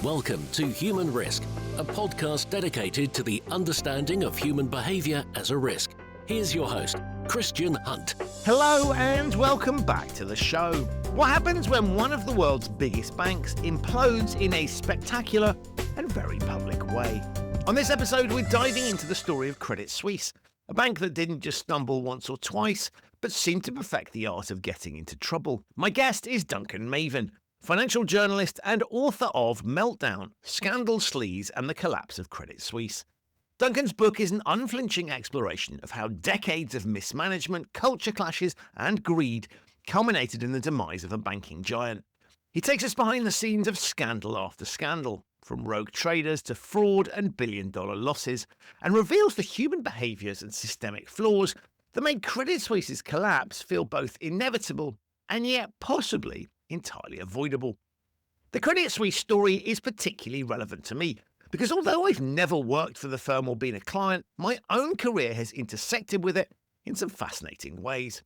Welcome to Human Risk, a podcast dedicated to the understanding of human behaviour as a risk. Here's your host, Christian Hunt. Hello and welcome back to the show. What happens when one of the world's biggest banks implodes in a spectacular and very public way? On this episode, we're diving into the story of Credit Suisse, a bank that didn't just stumble once or twice, but seemed to perfect the art of getting into trouble. My guest is Duncan Mavin, financial journalist and author of Meltdown, Scandal, Sleaze and the Collapse of Credit Suisse. Duncan's book is an unflinching exploration of how decades of mismanagement, culture clashes and greed culminated in the demise of a banking giant. He takes us behind the scenes of scandal after scandal, from rogue traders to fraud and billion-dollar losses, and reveals the human behaviours and systemic flaws that made Credit Suisse's collapse feel both inevitable and yet possibly entirely avoidable. The Credit Suisse story is particularly relevant to me because although I've never worked for the firm or been a client, my own career has intersected with it in some fascinating ways.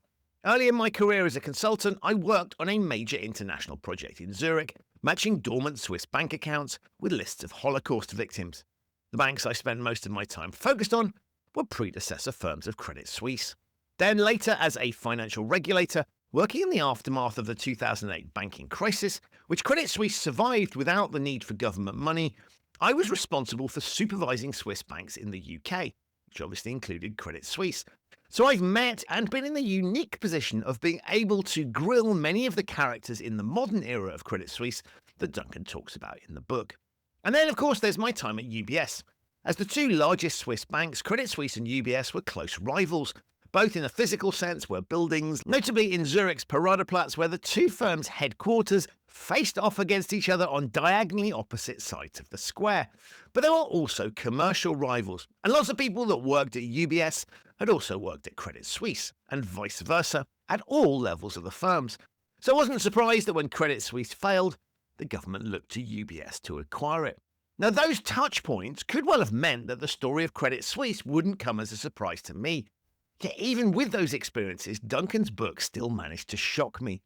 Early in my career as a consultant, I worked on a major international project in Zurich, matching dormant Swiss bank accounts with lists of Holocaust victims. The banks I spent most of my time focused on were predecessor firms of Credit Suisse. Then later as a financial regulator, working in the aftermath of the 2008 banking crisis, which Credit Suisse survived without the need for government money, I was responsible for supervising Swiss banks in the UK, which obviously included Credit Suisse. So I've met and been in the unique position of being able to grill many of the characters in the modern era of Credit Suisse that Duncan talks about in the book. And then, of course, there's my time at UBS. As the two largest Swiss banks, Credit Suisse and UBS were close rivals, both in a physical sense were buildings, notably in Zurich's Paradeplatz, where the two firms' headquarters faced off against each other on diagonally opposite sides of the square. But there were also commercial rivals, and lots of people that worked at UBS had also worked at Credit Suisse, and vice versa, at all levels of the firms. So I wasn't surprised that when Credit Suisse failed, the government looked to UBS to acquire it. Now, those touchpoints could well have meant that the story of Credit Suisse wouldn't come as a surprise to me. Yet even with those experiences, Duncan's book still managed to shock me.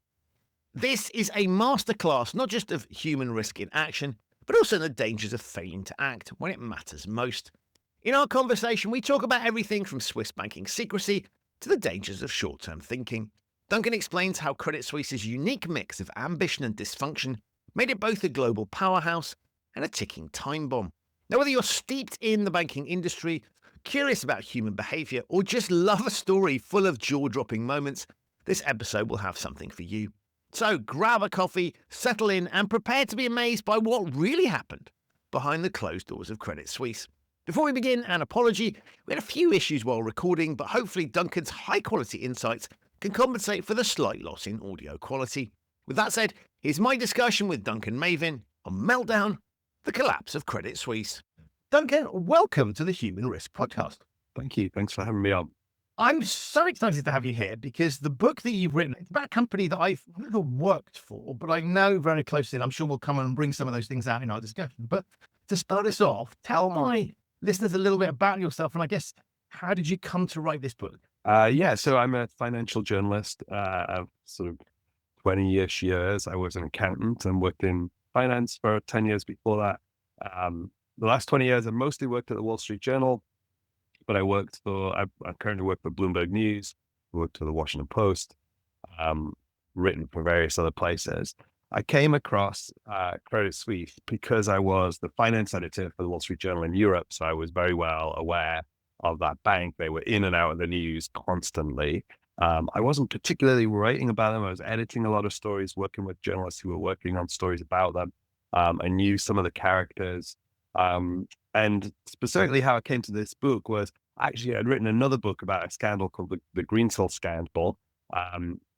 This is a masterclass not just of human risk in action, but also the dangers of failing to act when it matters most. In our conversation, we talk about everything from Swiss banking secrecy to the dangers of short-term thinking. Duncan explains how Credit Suisse's unique mix of ambition and dysfunction made it both a global powerhouse and a ticking time bomb. Now, whether you're steeped in the banking industry, curious about human behaviour, or just love a story full of jaw-dropping moments, this episode will have something for you. So grab a coffee, settle in, and prepare to be amazed by what really happened behind the closed doors of Credit Suisse. Before we begin, an apology. We had a few issues while recording, but hopefully Duncan's high-quality insights can compensate for the slight loss in audio quality. With that said, here's my discussion with Duncan Mavin on Meltdown, the Collapse of Credit Suisse. Duncan, welcome to the Human Risk Podcast. Thank you. Thanks for having me on. I'm so excited to have you here because the book that you've written, it's about a company that I've never worked for, but I know very closely, and I'm sure we'll come and bring some of those things out in our discussion. But to start us off, tell my listeners a little bit about yourself, and I guess, how did you come to write this book? So I'm a financial journalist of sort of 20-ish years. I was an accountant and worked in finance for 10 years before that. The last 20 years, I've mostly worked at the Wall Street Journal, but I currently work for Bloomberg News, worked for the Washington Post, written for various other places. I came across Credit Suisse because I was the finance editor for the Wall Street Journal in Europe, so I was very well aware of that bank. They were in and out of the news constantly. I wasn't particularly writing about them. I was editing a lot of stories, working with journalists who were working on stories about them. I knew some of the characters. And specifically how I came to this book was actually I'd written another book about a scandal called the Greensill scandal,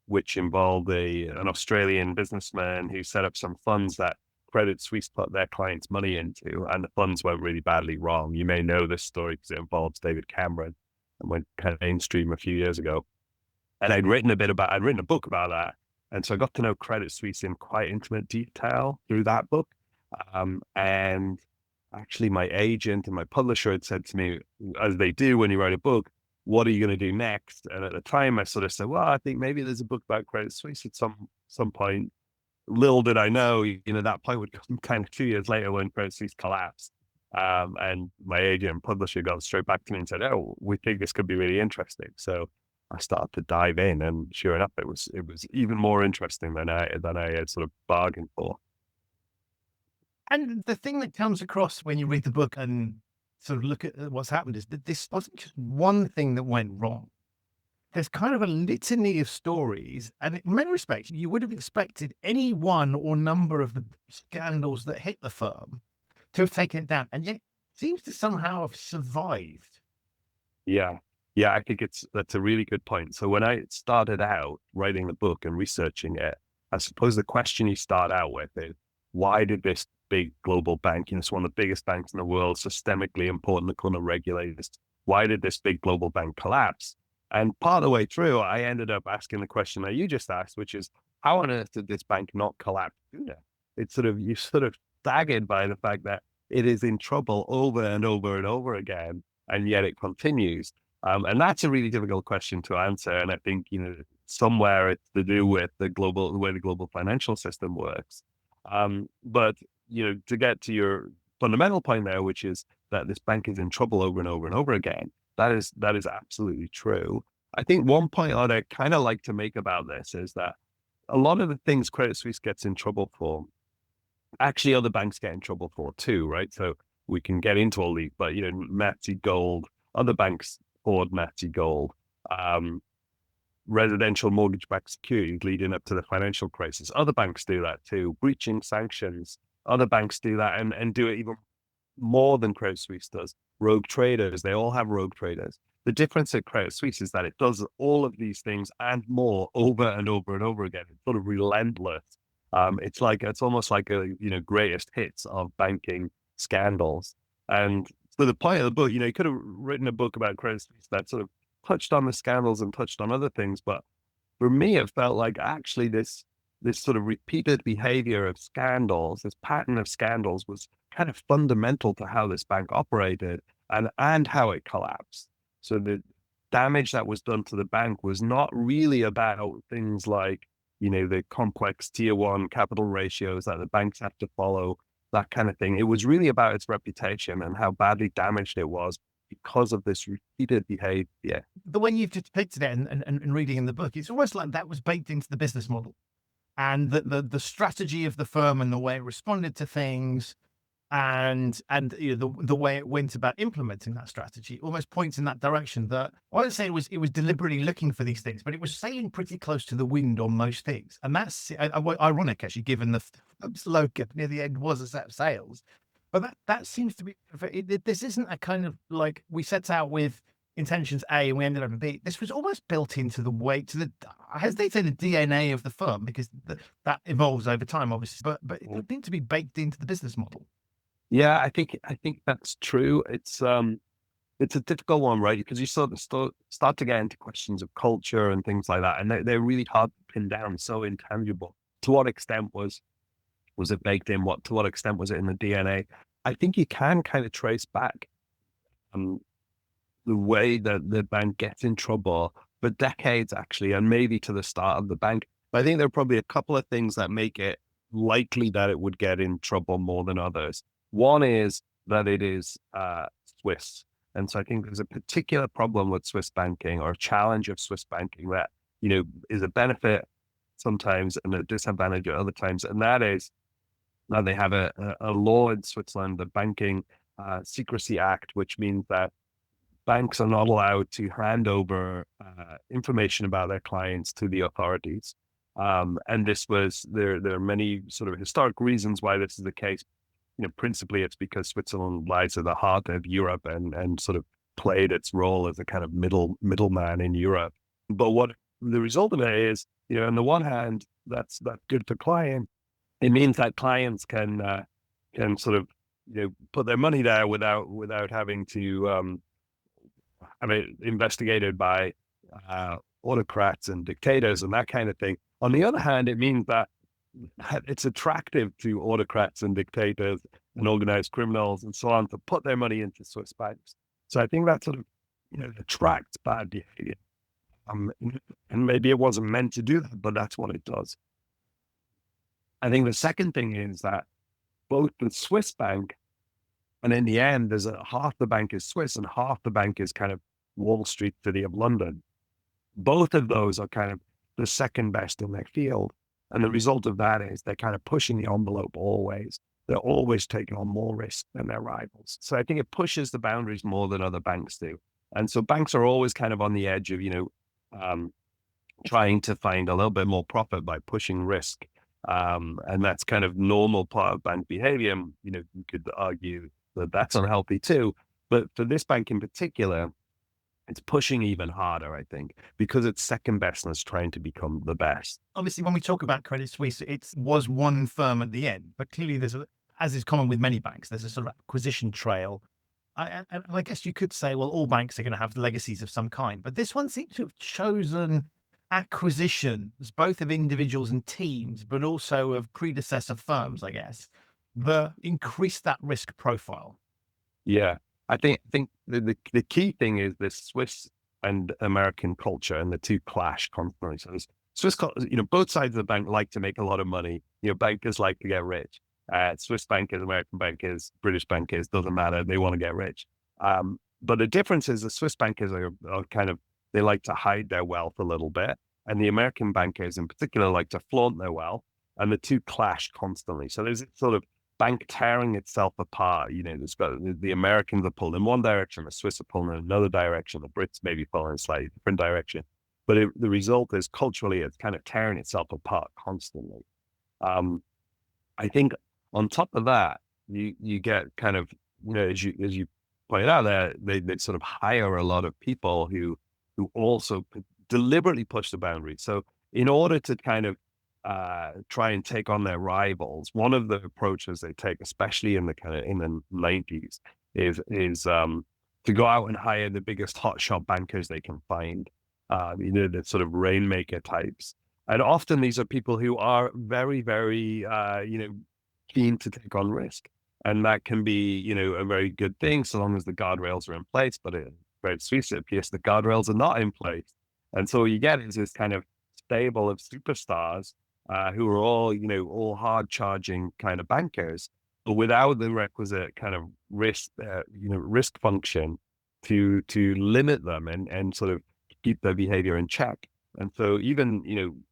which involved an Australian businessman who set up some funds that Credit Suisse put their clients' money into, and the funds went really badly wrong. You may know this story because it involves David Cameron and went kind of mainstream a few years ago. And I'd written a book about that. And so I got to know Credit Suisse in quite intimate detail through that book. And actually my agent and my publisher had said to me, as they do when you write a book, what are you going to do next? And at the time I sort of said, well, I think maybe there's a book about Credit Suisse at some point. little did I know, that point would come kind of 2 years later when Credit Suisse collapsed. And my agent and publisher got straight back to me and said, "Oh, we think this could be really interesting." So I started to dive in, and sure enough, it was even more interesting than I had sort of bargained for. And the thing that comes across when you read the book and sort of look at what's happened is that this wasn't just one thing that went wrong. There's kind of a litany of stories, and in many respects, you would have expected any one or number of the scandals that hit the firm to have taken it down, and yet it seems to somehow have survived. Yeah. Yeah, I think that's a really good point. So when I started out writing the book and researching it, I suppose the question you start out with is, why did this big global bank, it's one of the biggest banks in the world, systemically important, the kind of regulators, why did this big global bank collapse? And part of the way through, I ended up asking the question that you just asked, which is, how on earth did this bank not collapse sooner? You're sort of staggered by the fact that it is in trouble over and over and over again, and yet it continues. And that's a really difficult question to answer. And I think, somewhere it's to do with the way the global financial system works. But, to get to your fundamental point there, which is that this bank is in trouble over and over and over again, that is absolutely true. I think one point I'd kind of like to make about this is that a lot of the things Credit Suisse gets in trouble for, actually other banks get in trouble for too, right? So we can get into all these, but Nazi gold, other banks hoard Nazi gold, residential mortgage-backed securities leading up to the financial crisis. Other banks do that too, breaching sanctions. Other banks do that and do it even more than Credit Suisse does. Rogue traders, they all have rogue traders. The difference at Credit Suisse is that it does all of these things and more over and over and over again. It's sort of relentless. It's almost like a greatest hits of banking scandals. And so the point of the book, you could have written a book about Credit Suisse that sort of touched on the scandals and touched on other things, but for me, it felt like actually this sort of repeated behavior of scandals, this pattern of scandals, was kind of fundamental to how this bank operated and how it collapsed. So the damage that was done to the bank was not really about things like, the complex tier one capital ratios that the banks have to follow, that kind of thing. It was really about its reputation and how badly damaged it was because of this repeated behavior. The way you've just depicted it and reading in the book, it's almost like that was baked into the business model, and the strategy of the firm and the way it responded to things, and the way it went about implementing that strategy almost points in that direction. That I wouldn't say it was deliberately looking for these things, but it was sailing pretty close to the wind on most things. And that's ironic, actually, given the slogan near the end was a set of sails. But that seems to be, this isn't a kind of like we set out with intentions A and we ended up in B. This was almost built into the way, I hesitate to say the DNA of the firm, because that evolves over time, obviously, but it seemed to be baked into the business model. Yeah, I think that's true. It's a difficult one, right? Because you sort of start to get into questions of culture and things like that, and they're really hard to pin down, so intangible. To what extent was it baked in? To what extent was it in the DNA? I think you can kind of trace back the way that the bank gets in trouble for decades, actually, and maybe to the start of the bank. But I think there are probably a couple of things that make it likely that it would get in trouble more than others. One is that it is Swiss. And so I think there's a particular problem with Swiss banking, or a challenge of Swiss banking, that, is a benefit sometimes and a disadvantage at other times. And that is that they have a law in Switzerland, the Banking Secrecy Act, which means that banks are not allowed to hand over information about their clients to the authorities. And there are many sort of historic reasons why this is the case. Principally it's because Switzerland lies at the heart of Europe and sort of played its role as a kind of middleman in Europe. But what the result of it is, on the one hand, that's good for clients. It means that clients can sort of put their money there without having to have it investigated by autocrats and dictators and that kind of thing. On the other hand, it means that it's attractive to autocrats and dictators and organized criminals and so on to put their money into Swiss banks. So I think that sort of attracts bad behavior. And maybe it wasn't meant to do that, but that's what it does. I think the second thing is that both the Swiss bank, and in the end, there's half the bank is Swiss and half the bank is kind of Wall Street, City of London. Both of those are kind of the second best in their field. And the result of that is they're kind of pushing the envelope always. They're always taking on more risk than their rivals. So I think it pushes the boundaries more than other banks do. And so banks are always kind of on the edge of, trying to find a little bit more profit by pushing risk. And that's kind of normal part of bank behavior. You could argue that that's unhealthy too. But for this bank in particular, it's pushing even harder, I think, because it's second best and it's trying to become the best. Obviously, when we talk about Credit Suisse, it was one firm at the end, but clearly as is common with many banks, there's a sort of acquisition trail. I guess you could say, well, all banks are going to have legacies of some kind, but this one seems to have chosen acquisitions, both of individuals and teams, but also of predecessor firms, I guess, that increase that risk profile. Yeah. I think the key thing is this Swiss and American culture, and the two clash constantly. So this Swiss, both sides of the bank like to make a lot of money. Bankers like to get rich. Swiss bankers, American bankers, British bankers, doesn't matter. They want to get rich. But the difference is the Swiss bankers are kind of, they like to hide their wealth a little bit. And the American bankers in particular like to flaunt their wealth. And the two clash constantly. So there's sort of bank tearing itself apart. There's got the Americans are pulled in one direction, the Swiss are pulling in another direction, the Brits maybe pulling in a slightly different direction. But the result is culturally, it's kind of tearing itself apart constantly. I think on top of that, you get kind of, as you pointed out there, they sort of hire a lot of people who also deliberately push the boundaries. So in order to kind of try and take on their rivals, one of the approaches they take, especially in the 90s, is to go out and hire the biggest hotshot bankers they can find, the sort of rainmaker types. And often these are people who are very, very, keen to take on risk. And that can be, a very good thing so long as the guardrails are in place. But in Credit Suisse, it appears the guardrails are not in place. And so what you get is this kind of stable of superstars who are all hard charging kind of bankers, but without the requisite kind of risk function to limit them and sort of keep their behavior in check. And so even,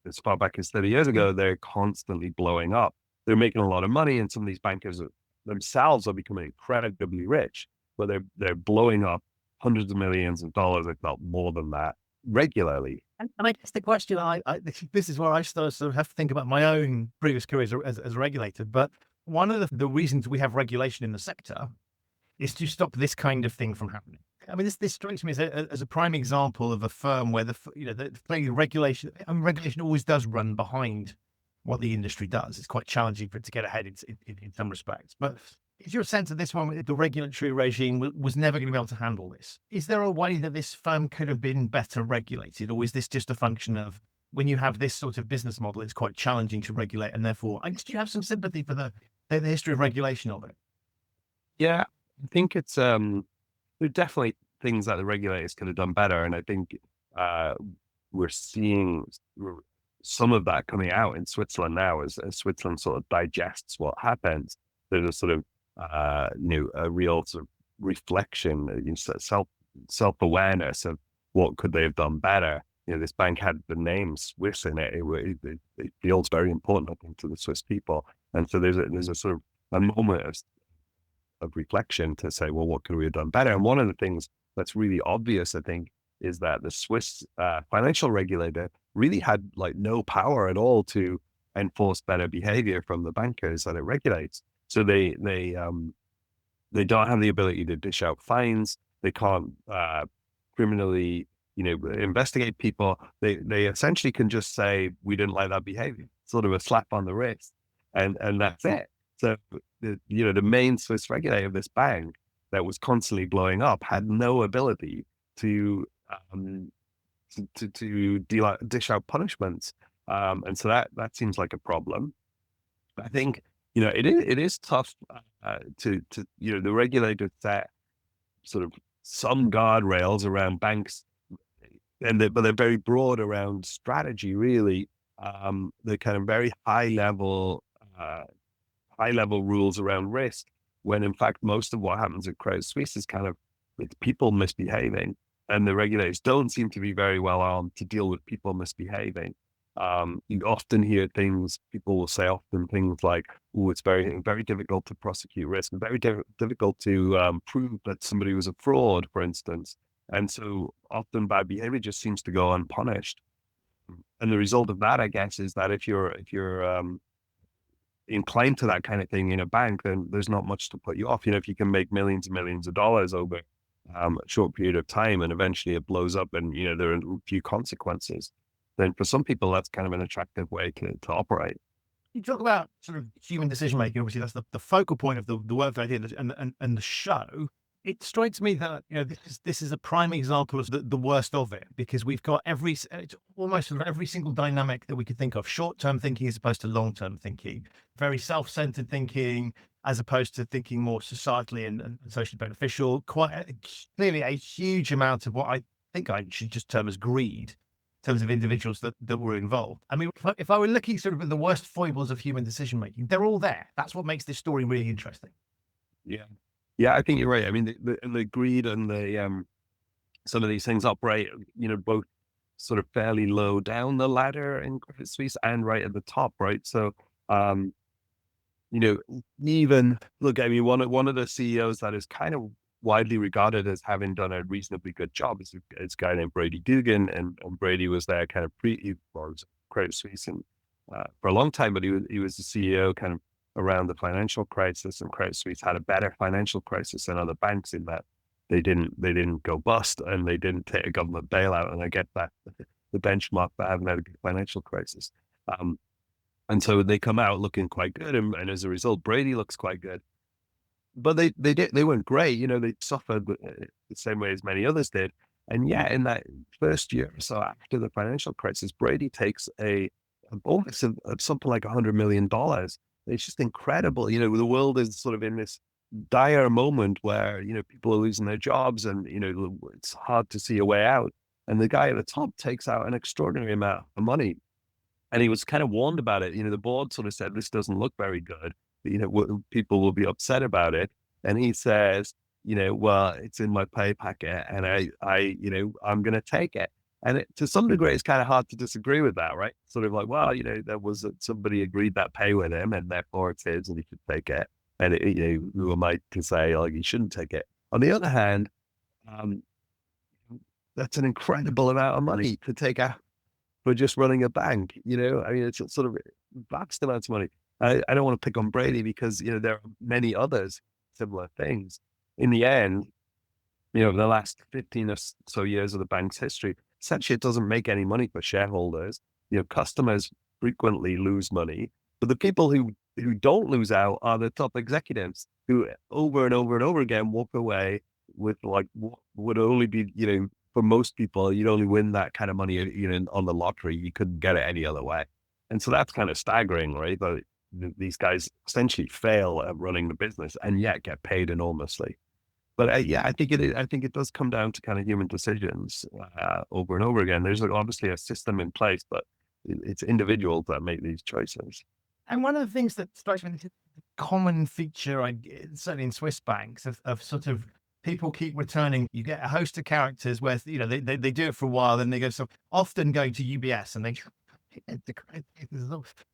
as far back as 30 years ago, they're constantly blowing up. They're making a lot of money, and some of these bankers themselves are becoming incredibly rich, but they're blowing up hundreds of millions of dollars, if not more than that, regularly. And I guess the question, this is where I sort of have to think about my own previous career as a regulator. But one of the reasons we have regulation in the sector is to stop this kind of thing from happening. I mean, this strikes me as a prime example of a firm where the regulation always does run behind what the industry does. It's quite challenging for it to get ahead in some respects. But is your sense that this one, the regulatory regime was never going to be able to handle this? Is there a way that this firm could have been better regulated? Or is this just a function of when you have this sort of business model, it's quite challenging to regulate, and therefore, do you have some sympathy for the history of regulation of it? Yeah, I think it's, there are definitely things that the regulators could have done better. And I think we're seeing some of that coming out in Switzerland now as Switzerland sort of digests what happens. There's a sort of, a real sort of reflection, self-awareness of what could they have done better. This bank had the name Swiss in it. It feels very important, I think, to the Swiss people. And so there's a sort of a moment of reflection to say, well, what could we have done better? And one of the things that's really obvious, I think, is that the Swiss financial regulator really had no power at all to enforce better behavior from the bankers that it regulates. So they don't have the ability to dish out fines. They can't criminally, investigate people. They essentially can just say, we didn't like that behavior, sort of a slap on the wrist, and that's it. So the main Swiss regulator of this bank that was constantly blowing up had no ability to dish out punishments, and so that seems like a problem. I think it is tough to the regulator set sort of some guardrails around banks, but they're very broad around strategy, really. the kind of very high level rules around risk, when in fact most of what happens at Credit Suisse is kind of it's people misbehaving, and the regulators don't seem to be very well armed to deal with people misbehaving. You often hear people will say often things like, "Oh, it's very difficult to prosecute risk, very difficult to prove that somebody was a fraud," for instance. And so often bad behavior just seems to go unpunished. And the result of that, I guess, is that if you're inclined to that kind of thing in a bank, then there's not much to put you off. If you can make millions and millions of dollars over a short period of time, and eventually it blows up, and there are a few consequences, then for some people that's kind of an attractive way to operate. You talk about sort of human decision making. Obviously, that's the focal point of the work that I did and the show. It strikes me that this is a prime example of the worst of it, because we've got almost every single dynamic that we could think of: short-term thinking as opposed to long-term thinking, very self-centered thinking as opposed to thinking more societally and socially beneficial. Clearly, a huge amount of what I think I should just term as greed in terms of individuals that were involved. I mean, if I were looking sort of at the worst foibles of human decision making, they're all there. That's what makes this story really interesting. Yeah. Yeah, I think you're right. I mean, the greed and the some of these things operate, both sort of fairly low down the ladder in Credit Suisse and right at the top, right? So, even look, I mean, one of the CEOs that is kind of widely regarded as having done a reasonably good job is a guy named Brady Dugan, and Brady was there kind of was Credit Suisse and for a long time, but he was the CEO kind of around the financial crisis, and Credit Suisse had a better financial crisis than other banks in that they didn't go bust and they didn't take a government bailout. And I get that the benchmark for having had a good financial crisis. And so they come out looking quite good, and as a result, Brady looks quite good. But they weren't great. They suffered the same way as many others did. And yet, in that first year or so after the financial crisis, Brady takes a bonus of something like $100 million. It's just incredible. The world is sort of in this dire moment where, people are losing their jobs and, it's hard to see a way out. And the guy at the top takes out an extraordinary amount of money. And he was kind of warned about it. The board sort of said, this doesn't look very good. People will be upset about it. And he says, well, it's in my pay packet and I'm going to take it. And to some degree, it's kind of hard to disagree with that, right? Sort of like, well, there was somebody agreed that pay with him, and therefore it's his, and he should take it. And who am I to say like he shouldn't take it? On the other hand, that's an incredible amount of money to take out for just running a bank. I mean, it's sort of vast amounts of money. I don't want to pick on Brady because there are many others similar things. In the end, the last 15 or so years of the bank's history, essentially, it doesn't make any money for shareholders. Customers frequently lose money, but the people who don't lose out are the top executives who over and over and over again walk away with like what would only be, for most people, you'd only win that kind of money, on the lottery. You couldn't get it any other way. And so that's kind of staggering, right? But these guys essentially fail at running the business and yet get paid enormously. But I think it does come down to kind of human decisions over and over again. There's obviously a system in place, but it's individuals that make these choices. And one of the things that strikes me, the common feature, certainly in Swiss banks, of sort of people keep returning. You get a host of characters where they do it for a while, then they go. So often going to UBS and they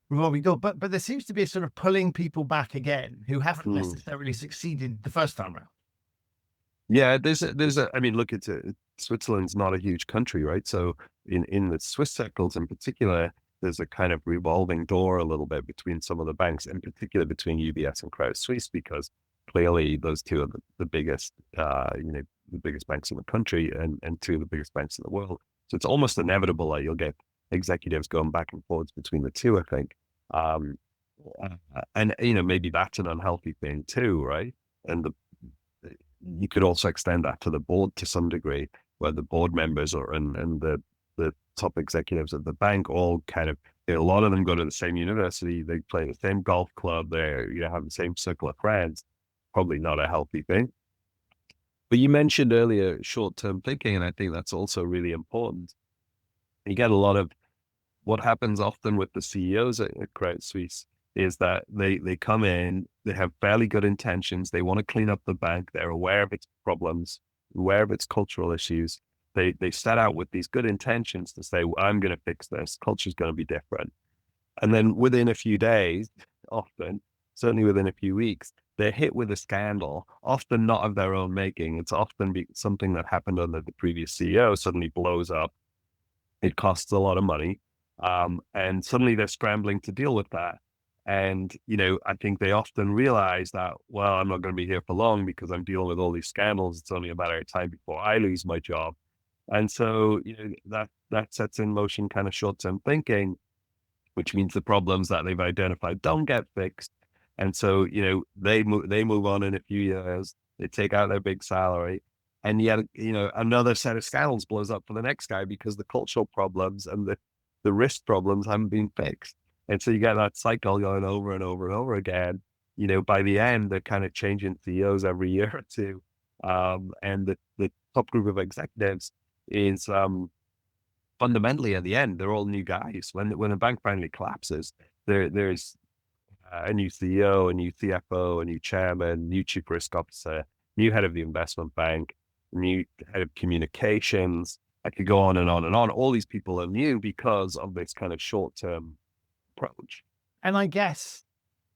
revolving door. But there seems to be a sort of pulling people back again who haven't necessarily succeeded the first time around. Yeah, I mean, look, Switzerland's not a huge country, right? So in the Swiss circles in particular, there's a kind of revolving door a little bit between some of the banks, in particular between UBS and Credit Suisse, because clearly those two are the biggest, the biggest banks in the country and two of the biggest banks in the world. So it's almost inevitable that you'll get executives going back and forwards between the two, I think. And, maybe that's an unhealthy thing too, right? And you could also extend that to the board to some degree, where the board members and the top executives of the bank all kind of, a lot of them go to the same university, they play the same golf club, they have the same circle of friends. Probably not a healthy thing. But you mentioned earlier short-term thinking, and I think that's also really important. You get a lot of what happens often with the CEOs at Credit Suisse is that they come in, they have fairly good intentions. They want to clean up the bank. They're aware of its problems, aware of its cultural issues. They set out with these good intentions to say, well, I'm going to fix this. Culture's going to be different. And then within a few days, often, certainly within a few weeks, they're hit with a scandal, often not of their own making. It's often something that happened under the previous CEO suddenly blows up. It costs a lot of money. And suddenly they're scrambling to deal with that. And, I think they often realize that, well, I'm not going to be here for long because I'm dealing with all these scandals. It's only a matter of time before I lose my job. And so, that sets in motion kind of short-term thinking, which means the problems that they've identified don't get fixed. And so, they move on in a few years, they take out their big salary, and yet, another set of scandals blows up for the next guy because the cultural problems and the risk problems haven't been fixed. And so you get that cycle going over and over and over again. By the end, they're kind of changing CEOs every year or two. And the top group of executives is fundamentally at the end, they're all new guys. When a bank finally collapses, there's a new CEO, a new CFO, a new chairman, new chief risk officer, new head of the investment bank, new head of communications. I could go on and on and on. All these people are new because of this kind of short-term approach. And I guess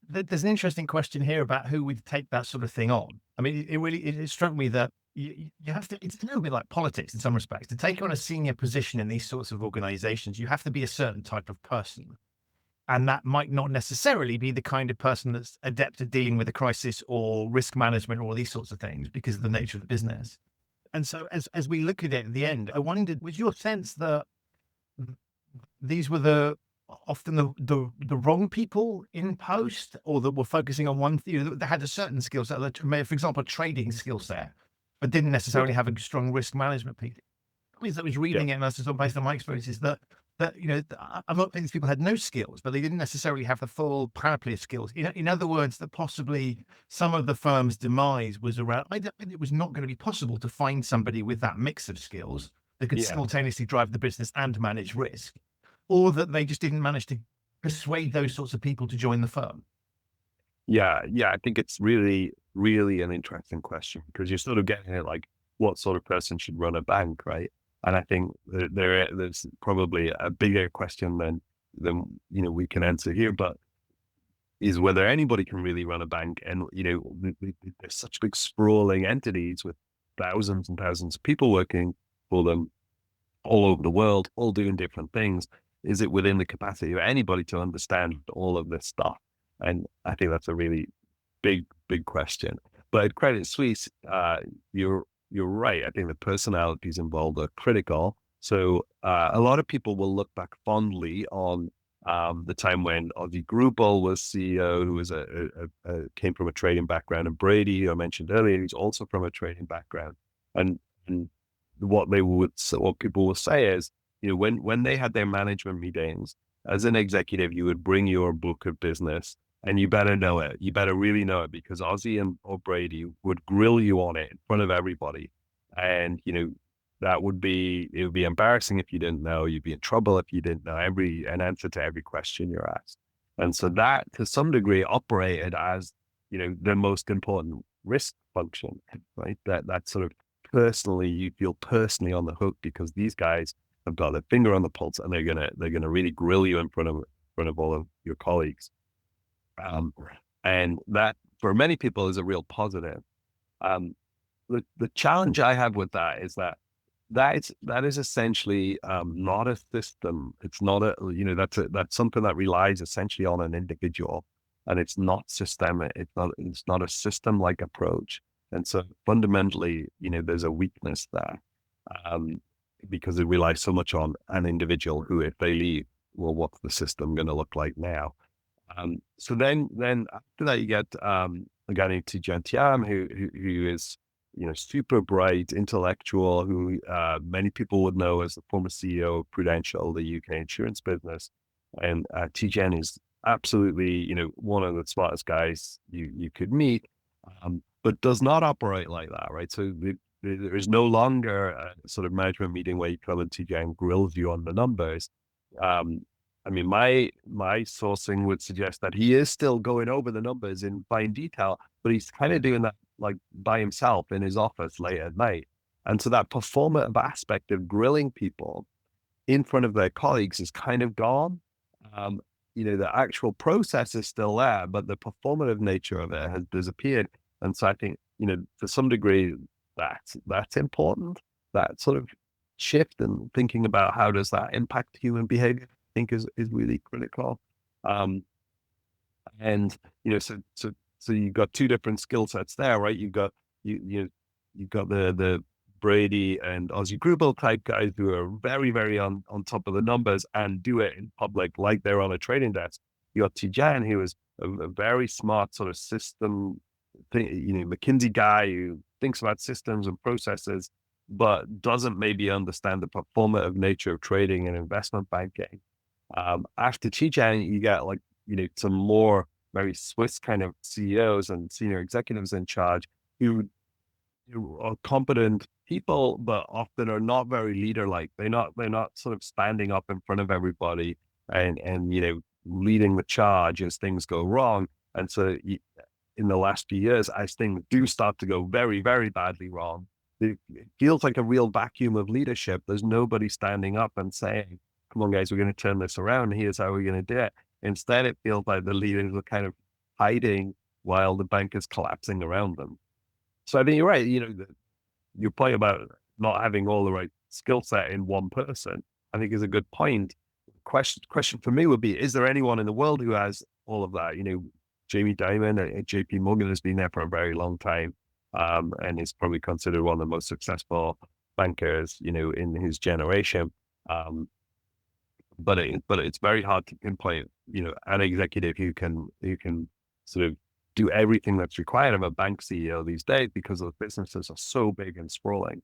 there's an interesting question here about who would take that sort of thing on. I mean, it struck me that you have to, it's a little bit like politics in some respects. To take on a senior position in these sorts of organizations, you have to be a certain type of person. And that might not necessarily be the kind of person that's adept at dealing with a crisis or risk management or all these sorts of things because of the nature of the business. And so as we look at it at the end, I wondered, was your sense that these were often the wrong people in post, or that were focusing on one thing, that had a certain skill set, for example, a trading skill set, but didn't necessarily have a strong risk management piece? I mean, that was reading it, and that's just based on my experiences, that I'm not saying these people had no skills, but they didn't necessarily have the full panoply of skills. In other words, that possibly some of the firm's demise was around, it was not going to be possible to find somebody with that mix of skills that could simultaneously drive the business and manage risk, or that they just didn't manage to persuade those sorts of people to join the firm. Yeah, I think it's really, really an interesting question, because you're sort of getting at like, what sort of person should run a bank, right? And I think there's probably a bigger question than we can answer here, but is whether anybody can really run a bank. And there's such big sprawling entities with thousands and thousands of people working for them all over the world, all doing different things. Is it within the capacity of anybody to understand all of this stuff? And I think that's a really big question. But at Credit Suisse, you're right. I think the personalities involved are critical. So a lot of people will look back fondly on the time when Ozzie Grubel was CEO, who was came from a trading background, and Brady, who I mentioned earlier, who's also from a trading background. And what people will say is, when they had their management meetings, as an executive, you would bring your book of business. And you better know it. You better really know it, because Ozzie or Brady would grill you on it in front of everybody. And, it would be embarrassing if you didn't know. You'd be in trouble if you didn't know an answer to every question you're asked. And so that, to some degree, operated as, the most important risk function, right? That sort of personally, you feel personally on the hook, because these guys have got their finger on the pulse, and they're gonna really grill you in front of all of your colleagues. And that, for many people, is a real positive. The challenge I have with that is that is essentially not a system. It's not that's something that relies essentially on an individual, and it's not systemic. It's not a system-like approach. And so fundamentally, there's a weakness there, because it relies so much on an individual who, if they leave, well, what's the system going to look like now? So then after that, you get a guy named Tidjane Thiam, who is, super bright, intellectual, who many people would know as the former CEO of Prudential, the UK insurance business. And Tidjane is absolutely, one of the smartest guys you could meet, but does not operate like that, right? So there is no longer a sort of management meeting where you come and Tidjane grills you on the numbers. I mean, my sourcing would suggest that he is still going over the numbers in fine detail, but he's kind of doing that like by himself in his office late at night. And so that performative aspect of grilling people in front of their colleagues is kind of gone. Um, the actual process is still there, but the performative nature of it has disappeared. And so I think, to some degree, that's important. That sort of shift and thinking about how does that impact human behavior, I think is really critical. Um, and so you've got two different skill sets there, right? You've got the Brady and Ozzy Grubel type guys who are very, very on top of the numbers and do it in public like they're on a trading desk. You got Tijan, who is a very smart sort of system, McKinsey guy who thinks about systems and processes, but doesn't maybe understand the performative nature of trading and investment banking. After Tijan, you get some more very Swiss kind of CEOs and senior executives in charge who are competent people, but often are not very leader-like. They're not sort of standing up in front of everybody and leading the charge as things go wrong. And so in the last few years, as things do start to go very, very badly wrong, it feels like a real vacuum of leadership. There's nobody standing up and saying, come on, guys, we're going to turn this around. Here's how we're going to do it. Instead, it feels like the leaders are kind of hiding while the bank is collapsing around them. So I think you're right. Your point about not having all the right skill set in one person, I think is a good point. Question for me would be, is there anyone in the world who has all of that? Jamie Dimon at JP Morgan has been there for a very long time, and is probably considered one of the most successful bankers, in his generation. But it's very hard to pinpoint, an executive who can sort of do everything that's required of a bank CEO these days because the businesses are so big and sprawling.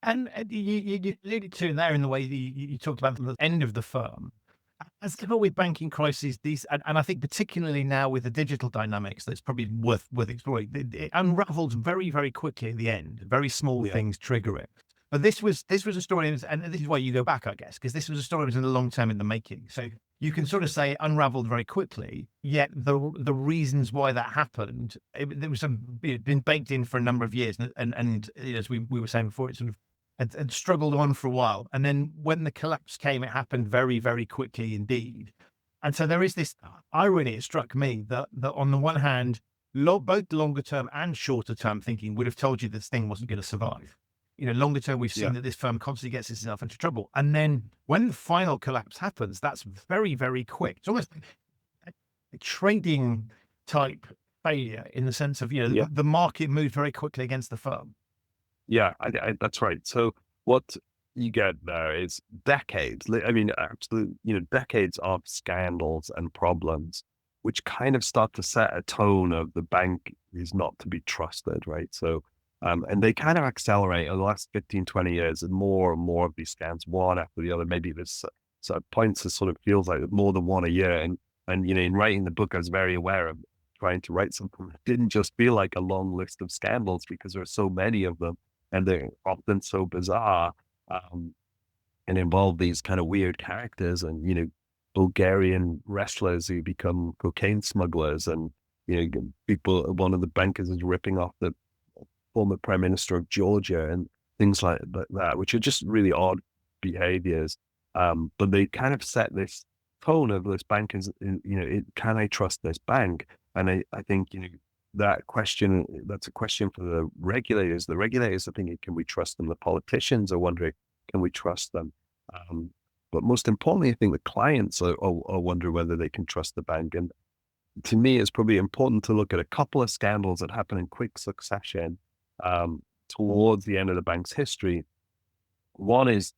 And you alluded to there in the way that you talked about the end of the firm. As ever with banking crises, and I think particularly now with the digital dynamics, that's probably worth exploring. It unravels very, very quickly at the end. Very small things trigger it. But this was a story, and this is why you go back, I guess, because this was a story that was in the long term in the making. So you can sort of say it unraveled very quickly, yet the reasons why that happened, there was been baked in for a number of years, and as we were saying before, it sort of had struggled on for a while. And then when the collapse came, it happened very, very quickly indeed. And so there is this irony, it struck me, that on the one hand, both longer term and shorter term thinking would have told you this thing wasn't going to survive. Longer term, we've seen that this firm constantly gets itself into trouble. And then when the final collapse happens, that's very, very quick. It's almost a trading type failure in the sense of, the market moved very quickly against the firm. Yeah, that's right. So what you get there is decades, decades of scandals and problems, which kind of start to set a tone of the bank is not to be trusted, right? So, and they kind of accelerate in the last 15, 20 years, and more of these scams, one after the other. Maybe this points to sort of feels like more than one a year. And in writing the book, I was very aware of trying to write something that didn't just feel like a long list of scandals, because there are so many of them, and they're often so bizarre, and involve these kind of weird characters and, Bulgarian wrestlers who become cocaine smugglers, and, one of the bankers is ripping off the former prime minister of Georgia and things like that, which are just really odd behaviors. But they kind of set this tone of this bank as, can I trust this bank? And I think, that's a question for the regulators. The regulators are thinking, can we trust them? The politicians are wondering, can we trust them? But most importantly, I think the clients are wondering whether they can trust the bank. And to me, it's probably important to look at a couple of scandals that happen in quick succession towards the end of the bank's history. One is,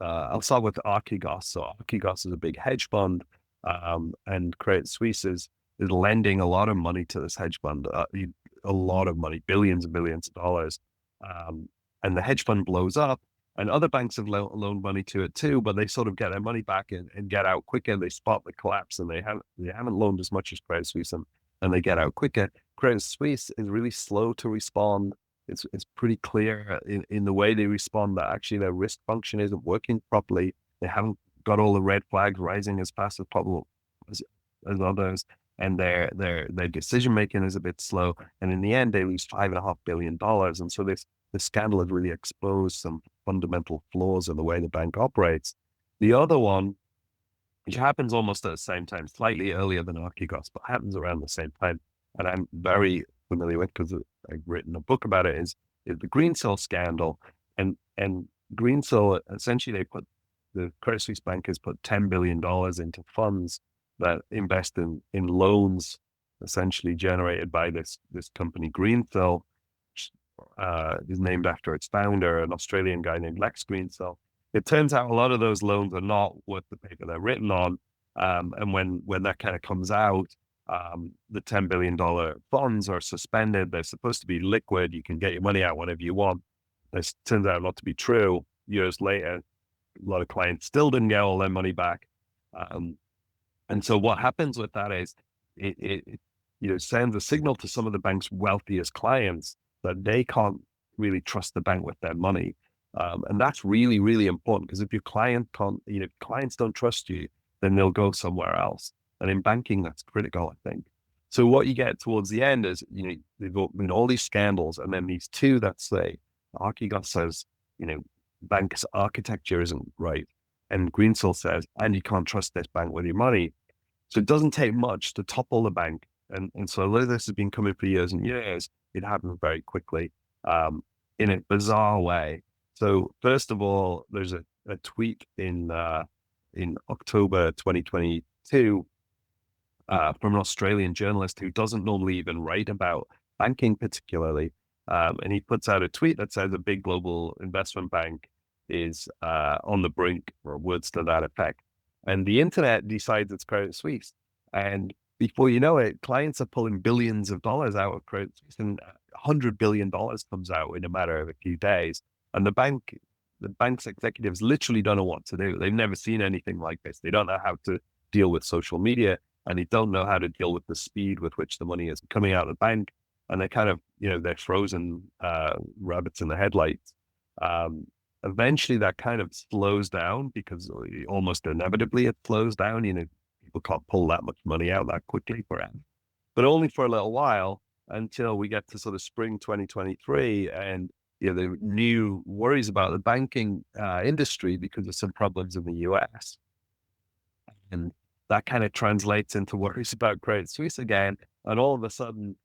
I'll start with Archegos. So Archegos is a big hedge fund, and Credit Suisse is lending a lot of money to this hedge fund, a lot of money, billions and billions of dollars. And the hedge fund blows up, and other banks have loaned money to it too, but they sort of get their money back and get out quicker. They spot the collapse, and they haven't loaned as much as Credit Suisse, and they get out quicker. Credit Suisse is really slow to respond. It's pretty clear in the way they respond that actually their risk function isn't working properly. They haven't got all the red flags rising as fast as possible as others, and their decision making is a bit slow. And in the end, they lose $5.5 billion. And so this scandal has really exposed some fundamental flaws in the way the bank operates. The other one, which happens almost at the same time, slightly earlier than Archegos, but happens around the same time, and I'm very familiar with because I've written a book about it, is the Greensill scandal. And Greensill, essentially, the Credit Suisse bank has put $10 billion into funds that invest in loans, essentially generated by this company Greensill, which is named after its founder, an Australian guy named Lex Greensill. It turns out a lot of those loans are not worth the paper they're written on. And when that kind of comes out, the $10 billion funds are suspended. They're supposed to be liquid. You can get your money out whenever you want. This turns out not to be true. Years later, a lot of clients still didn't get all their money back. And so what happens with that is it sends a signal to some of the bank's wealthiest clients that they can't really trust the bank with their money. And that's really, really important, because if your clients don't trust you, then they'll go somewhere else. And in banking, that's critical, I think. So what you get towards the end is, they've been all these scandals, and then these two that say, Archegos says, bank's architecture isn't right. And Greensill says, and you can't trust this bank with your money. So it doesn't take much to topple the bank. And so although this has been coming for years and years, it happened very quickly, in a bizarre way. So first of all, there's a tweet in October 2022 from an Australian journalist who doesn't normally even write about banking particularly. And he puts out a tweet that says a big global investment bank is on the brink, or words to that effect. And the internet decides it's Credit Suisse. And before you know it, clients are pulling billions of dollars out of Credit Suisse, and $100 billion comes out in a matter of a few days. And the bank's executives literally don't know what to do. They've never seen anything like this. They don't know how to deal with social media, and they don't know how to deal with the speed with which the money is coming out of the bank. And they're kind of, they're frozen rabbits in the headlights. Eventually that kind of slows down, because almost inevitably it slows down. People can't pull that much money out that quickly forever, but only for a little while, until we get to sort of spring 2023. And there are new worries about the banking industry because of some problems in the US. And that kind of translates into worries about Credit Suisse again. And all of a sudden,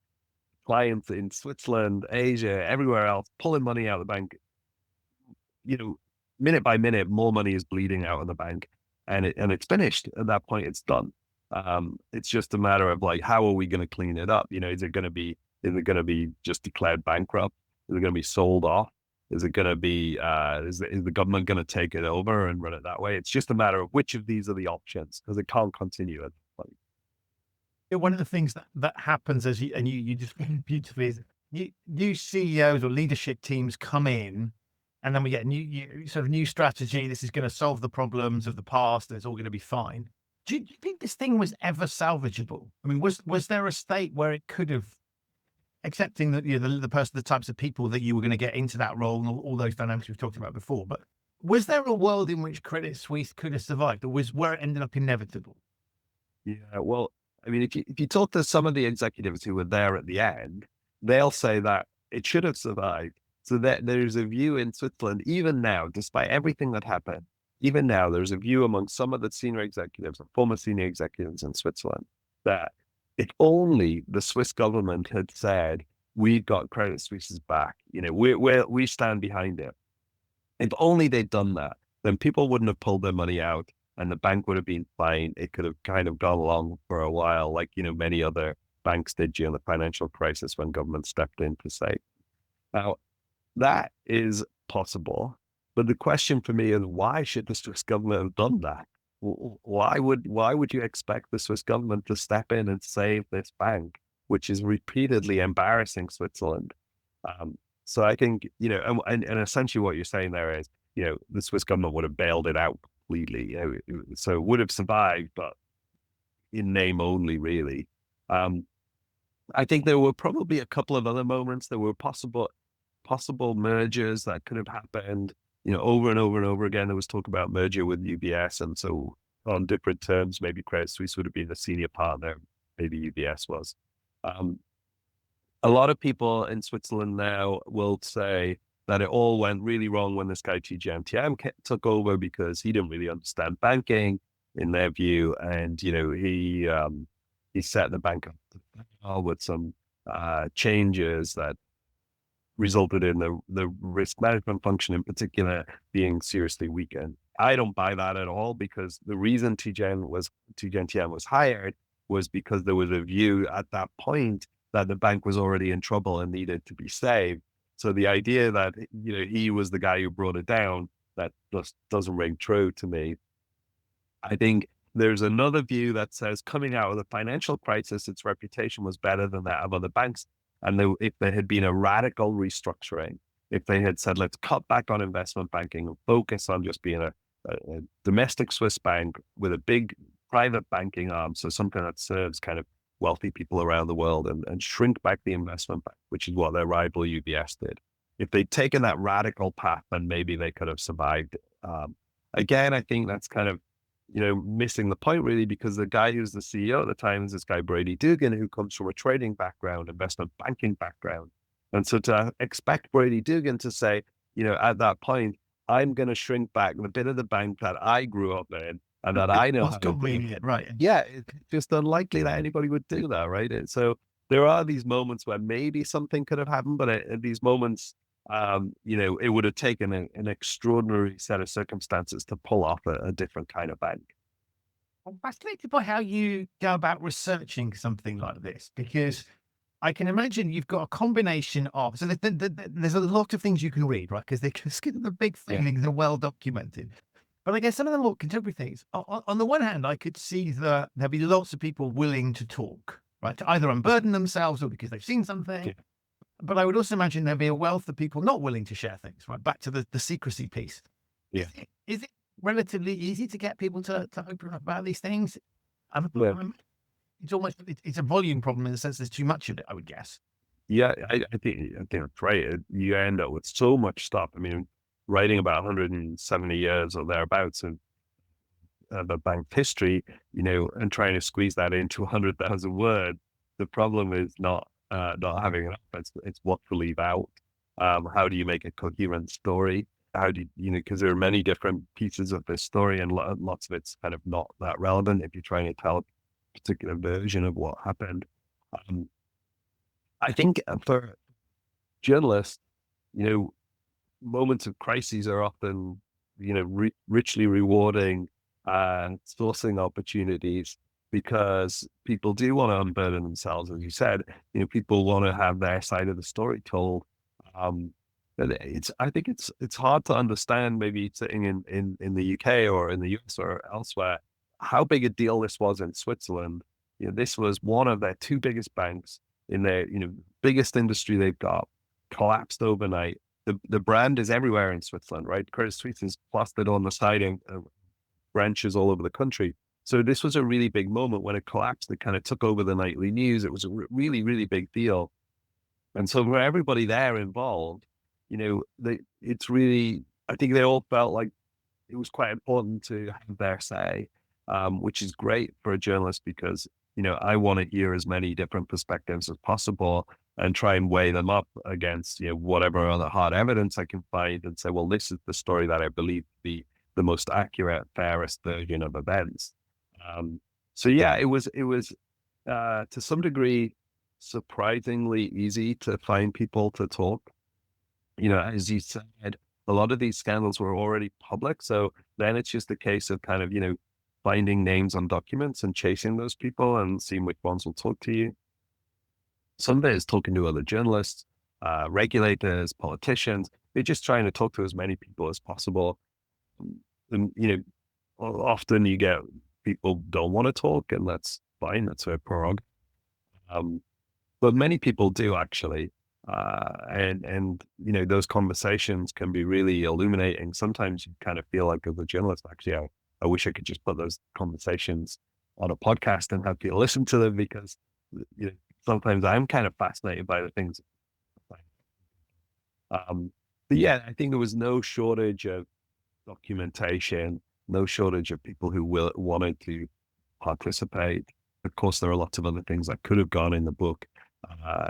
clients in Switzerland, Asia, everywhere else, pulling money out of the bank. Minute by minute, more money is bleeding out of the bank, and it's finished. At that point, it's done. It's just a matter of how are we going to clean it up? Is it going to be just declared bankrupt? Is it going to be sold off? Is it going to be, is the government going to take it over and run it that way? It's just a matter of which of these are the options, because it can't continue. One of the things that happens you just beautifully is new CEOs or leadership teams come in, and then we get new strategy. This is going to solve the problems of the past, and it's all going to be fine. Do you think this thing was ever salvageable? I mean, was there a state where it could have, accepting that the types of people that you were going to get into that role and all those dynamics we've talked about before, but was there a world in which Credit Suisse could have survived, or was where it ended up inevitable? Yeah, well, I mean, if you talk to some of the executives who were there at the end, they'll say that it should have survived. So that there's a view in Switzerland, even now, despite everything that happened, even now, there's a view among some of the senior executives and former senior executives in Switzerland that if only the Swiss government had said, we've got Credit Suisse's back, we stand behind it. If only they'd done that, then people wouldn't have pulled their money out, and the bank would have been fine. It could have kind of gone along for a while, like, many other banks did during the financial crisis when government stepped in to say. Now, that is possible. But the question for me is, why should the Swiss government have done that? Why would you expect the Swiss government to step in and save this bank, which is repeatedly embarrassing Switzerland? So I think, and essentially what you're saying there is, the Swiss government would have bailed it out completely. So it would have survived, but in name only, really. I think there were probably a couple of other moments. There were possible mergers that could have happened. over and over and over again, there was talk about merger with UBS. And so on different terms, maybe Credit Suisse would have been the senior partner, maybe UBS was. A lot of people in Switzerland now will say that it all went really wrong when this guy TGMTM took over because he didn't really understand banking in their view. And, he set the bank up with some changes that resulted in the risk management function in particular being seriously weakened. I don't buy that at all, because the reason TGNTM was hired was because there was a view at that point that the bank was already in trouble and needed to be saved. So the idea that he was the guy who brought it down, that just doesn't ring true to me. I think there's another view that says coming out of the financial crisis, its reputation was better than that of other banks. And if there had been a radical restructuring, if they had said, let's cut back on investment banking and focus on just being a domestic Swiss bank with a big private banking arm, so something that serves kind of wealthy people around the world, and shrink back the investment bank, which is what their rival UBS did. If they'd taken that radical path, then maybe they could have survived. Again, I think that's kind of missing the point really, because the guy who's the CEO at the time is this guy, Brady Dugan, who comes from a trading background, investment banking background. And so to expect Brady Dugan to say, at that point, I'm going to shrink back the bit of the bank that I grew up in and that I know how to do it, right? Yeah, it's just unlikely that anybody would do that, right? And so there are these moments where maybe something could have happened, but at these moments, it would have taken an extraordinary set of circumstances to pull off a different kind of bank. I'm fascinated by how you go about researching something like this, because I can imagine you've got a combination of, so there's a lot of things you can read, right? Because the big things are well documented. But I guess some of the more contemporary things, on the one hand, I could see that there'll be lots of people willing to talk, right? To either unburden themselves or because they've seen something. Yeah. But I would also imagine there'd be a wealth of people not willing to share things, right? Back to the secrecy piece. Yeah. Is it relatively easy to get people to open up about these things? It's a volume problem in the sense there's too much of it, I would guess. Yeah, I think that's right. You end up with so much stuff. I mean, writing about 170 years or thereabouts of the bank's history, and trying to squeeze that into 100,000 words. The problem is not having enough. It's what to leave out. How do you make a coherent story? How do because there are many different pieces of this story, and lots of it's kind of not that relevant if you're trying to tell a particular version of what happened. I think for journalists, moments of crises are often, richly rewarding sourcing opportunities, because people do want to unburden themselves, as you said. People want to have their side of the story told. But I think it's hard to understand, maybe sitting in the UK or in the US or elsewhere, how big a deal this was in Switzerland. This was one of their two biggest banks in their biggest industry they've got, collapsed overnight. The brand is everywhere in Switzerland, right? Credit Suisse is plastered on the siding, branches all over the country. So this was a really big moment. When it collapsed, it kind of took over the nightly news. It was a really, really big deal. And so for everybody there involved, it's really, I think they all felt like it was quite important to have their say, which is great for a journalist, because, I want to hear as many different perspectives as possible and try and weigh them up against, whatever other hard evidence I can find, and say, well, this is the story that I believe to be the most accurate, fairest version of events. So yeah, it was to some degree surprisingly easy to find people to talk. As you said, a lot of these scandals were already public. So then it's just a case of kind of, finding names on documents and chasing those people and seeing which ones will talk to you. Some of it is talking to other journalists, regulators, politicians. They're just trying to talk to as many people as possible. And, often you get people don't want to talk, and that's fine. That's their prerogative. But many people do, actually. And those conversations can be really illuminating. Sometimes you kind of feel like, as a journalist, actually, I wish I could just put those conversations on a podcast and have people listen to them, because, sometimes I'm kind of fascinated by the things. But yeah, I think there was no shortage of documentation, no shortage of people who wanted to participate. Of course, there are lots of other things that could have gone in the book,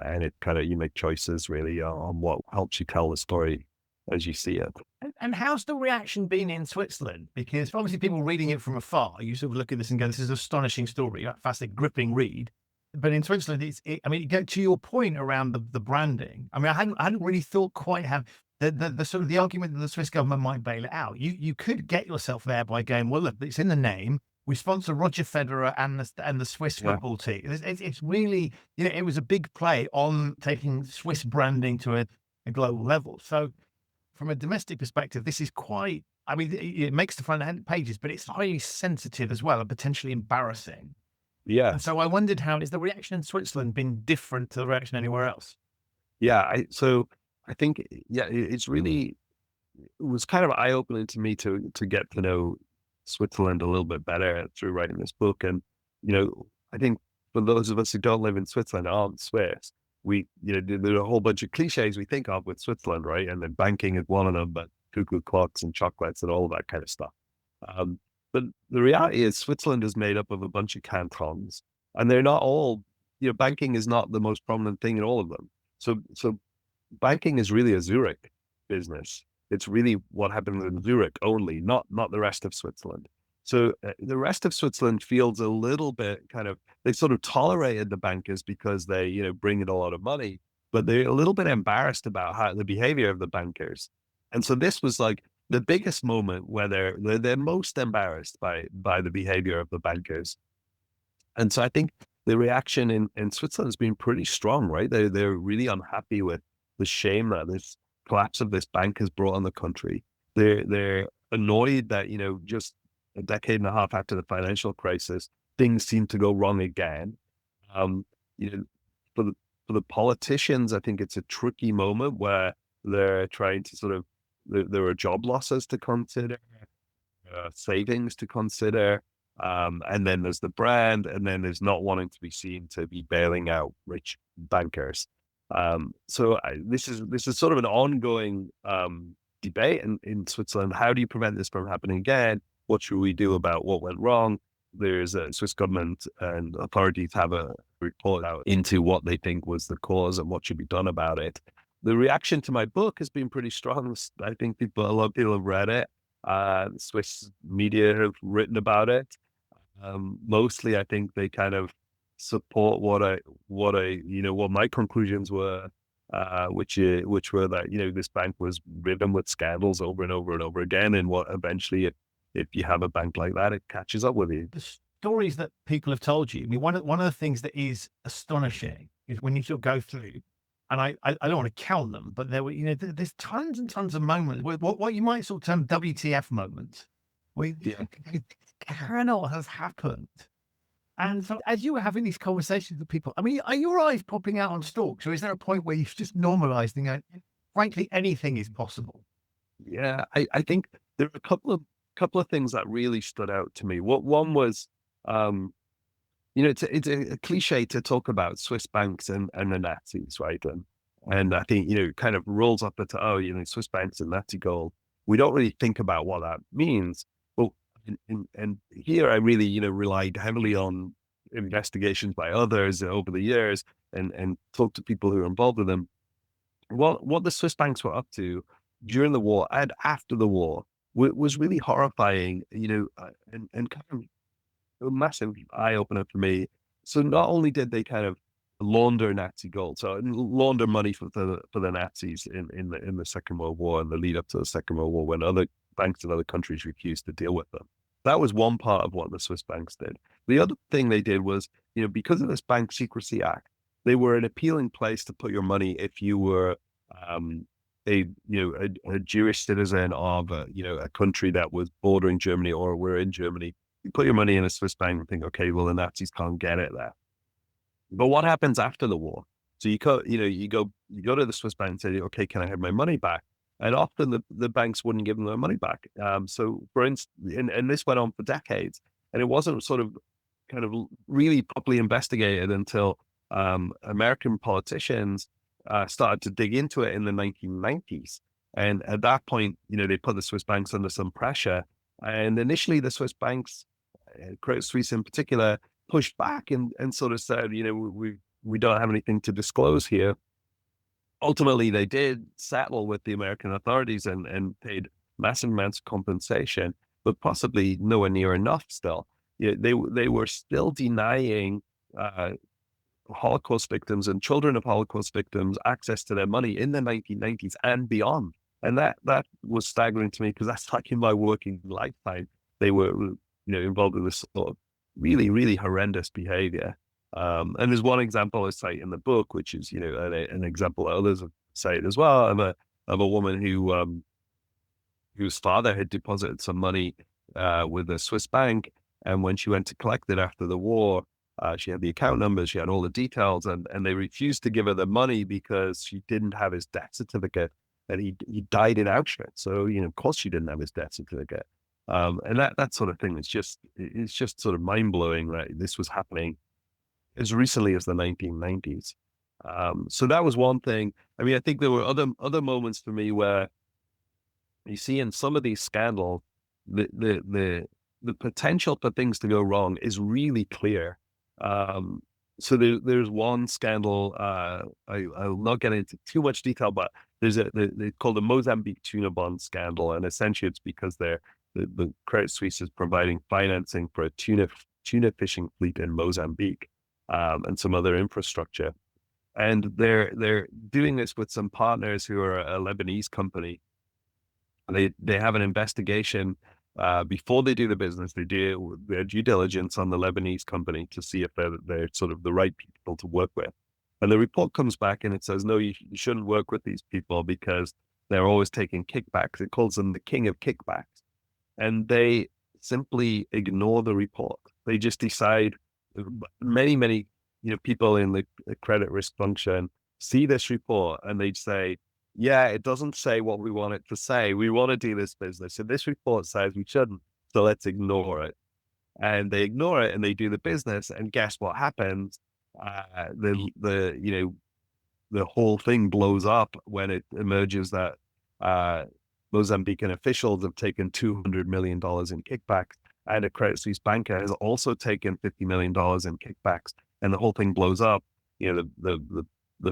and it kind of, you make choices really on what helps you tell the story as you see it. And how's the reaction been in Switzerland? Because obviously people reading it from afar, you sort of look at this and go, this is an astonishing story, a fascinating, gripping read. But in Switzerland, I mean, get to your point around the branding. I mean, I hadn't really thought quite how the sort of the argument that the Swiss government might bail it out. You could get yourself there by going, well, look, it's in the name. We sponsor Roger Federer and the Swiss Yeah. football team. It's really, it was a big play on taking Swiss branding to a global level. So from a domestic perspective, this is quite, I mean, it makes the front pages, but it's highly sensitive as well and potentially embarrassing. Yeah. And so I wondered, how has the reaction in Switzerland been different to the reaction anywhere else? Yeah. So I think, yeah, it's really, it was kind of eye-opening to me to get to know Switzerland a little bit better through writing this book. And, I think for those of us who don't live in Switzerland, aren't Swiss, there are a whole bunch of cliches we think of with Switzerland, right? And then banking is one of them, but cuckoo clocks and chocolates and all of that kind of stuff. But the reality is Switzerland is made up of a bunch of cantons, and they're not all, banking is not the most prominent thing in all of them. So banking is really a Zurich business. It's really what happens in Zurich only, not the rest of Switzerland. So the rest of Switzerland feels a little bit they sort of tolerated the bankers because they, bring in a lot of money, but they're a little bit embarrassed about the behavior of the bankers. And so this was like the biggest moment where they're most embarrassed by the behavior of the bankers. And so I think the reaction in Switzerland has been pretty strong, right? They're really unhappy with the shame that this collapse of this bank has brought on the country. They're annoyed that, just a decade and a half after the financial crisis, things seem to go wrong again. Um, you know, for the politicians, I think it's a tricky moment where they're trying to there are job losses to consider, savings to consider, and then there's the brand, and then there's not wanting to be seen to be bailing out rich bankers. This is sort of an ongoing debate in Switzerland. How do you prevent this from happening again? What should we do about what went wrong? There's a Swiss government and authorities have a report out into what they think was the cause and what should be done about it. The reaction to my book has been pretty strong. I think a lot of people have read it. Swiss media have written about it. Mostly, I think they kind of support what my conclusions were, which were that this bank was ridden with scandals over and over and over again, and what eventually, if you have a bank like that, it catches up with you. The stories that people have told you, I mean, one of the things that is astonishing is when you sort of go through, and I don't want to count them, but there were, there's tons and tons of moments, what you might sort of term WTF moments, where it cannot have happened. And so as you were having these conversations with people, I mean, are your eyes popping out on stalks, or is there a point where you've just normalized and going, frankly, anything is possible? Yeah, I think there are a couple of things that really stood out to me. One was, it's a cliche to talk about Swiss banks and the Nazis, right? And I think, it kind of rolls up into, Swiss banks and Nazi gold. We don't really think about what that means. Well, and here I really, relied heavily on investigations by others over the years and talked to people who are involved with them. What the Swiss banks were up to during the war and after the war was really horrifying, and kind of a massive eye opener for me. So not only did they kind of launder Nazi gold, so launder money for the Nazis in the Second World War and the lead up to the Second World War, when other banks in other countries refused to deal with them. That was one part of what the Swiss banks did. The other thing they did was, because of this Bank Secrecy Act, they were an appealing place to put your money if you were a Jewish citizen of a country that was bordering Germany or were in Germany. You put your money in a Swiss bank and think, okay, well, the Nazis can't get it there. But what happens after the war? So you go to the Swiss bank and say, okay, can I have my money back? And often the banks wouldn't give them their money back. So for instance, and this went on for decades, and it wasn't kind of really properly investigated until American politicians started to dig into it in the 1990s. And at that point, they put the Swiss banks under some pressure. And initially the Swiss banks, Credit Suisse in particular, pushed back and sort of said, we don't have anything to disclose here. Ultimately, they did settle with the American authorities and paid massive amounts of compensation, but possibly nowhere near enough still. They were still denying Holocaust victims and children of Holocaust victims access to their money in the 1990s and beyond. And that was staggering to me, because that's like in my working lifetime, they were involved in this sort of really, really horrendous behavior. And there's one example I cite in the book, which is an example others have cited as well, of a woman whose father had deposited some money with a Swiss bank, and when she went to collect it after the war, she had the account numbers, she had all the details, and they refused to give her the money because she didn't have his death certificate, and he died in Auschwitz. So, of course she didn't have his death certificate. And that sort of thing is just sort of mind blowing, right? This was happening as recently as the 1990s. So that was one thing. I mean, I think there were other moments for me where you see in some of these scandals, the potential for things to go wrong is really clear. So there's one scandal, I'll not get into too much detail, but they called the Mozambique tuna bond scandal. And essentially it's because the Credit Suisse is providing financing for a tuna fishing fleet in Mozambique, and some other infrastructure. And they're doing this with some partners who are a Lebanese company. They have an investigation before they do the business. They do their due diligence on the Lebanese company to see if they're sort of the right people to work with. And the report comes back and it says, no, you shouldn't work with these people because they're always taking kickbacks. It calls them the king of kickbacks. And they simply ignore the report. They just decide, many people in the credit risk function see this report and they say, yeah, it doesn't say what we want it to say. We want to do this business. So this report says we shouldn't. So let's ignore it. And they ignore it and they do the business. And guess what happens? The whole thing blows up when it emerges that Mozambican officials have taken $200 million in kickbacks, and a Credit Suisse banker has also taken $50 million in kickbacks, and the whole thing blows up. The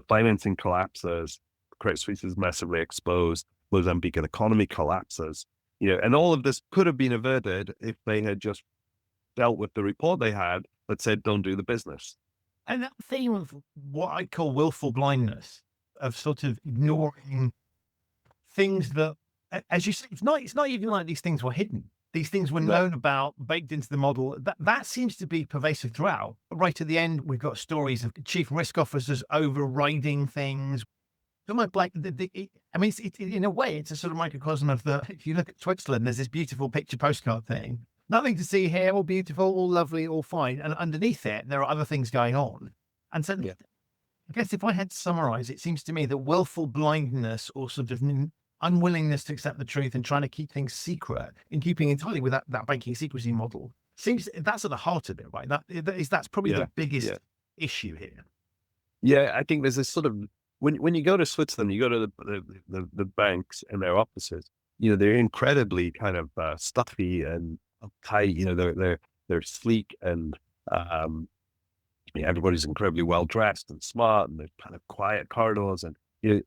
financing collapses. Credit Suisse is massively exposed. Mozambican economy collapses. And all of this could have been averted if they had just dealt with the report they had that said, don't do the business. And that theme of what I call willful blindness, of sort of ignoring things that, as you say, it's not even like these things were hidden. These things were known about, baked into the model. That seems to be pervasive throughout. Right at the end, we've got stories of chief risk officers overriding things. Almost like in a way, it's a sort of microcosm of if you look at Switzerland, there's this beautiful picture postcard thing. Nothing to see here, all beautiful, all lovely, all fine. And underneath it, there are other things going on. And so I guess if I had to summarize, it seems to me that willful blindness or sort of unwillingness to accept the truth and trying to keep things secret in keeping entirely with that banking secrecy model seems that's at the heart of it, right? That's probably the biggest issue here. Yeah, I think there's this sort of, when you go to Switzerland, you go to the banks and their offices, they're incredibly kind of stuffy and uptight. They're sleek and everybody's incredibly well dressed and smart, and they're kind of quiet corridors and it's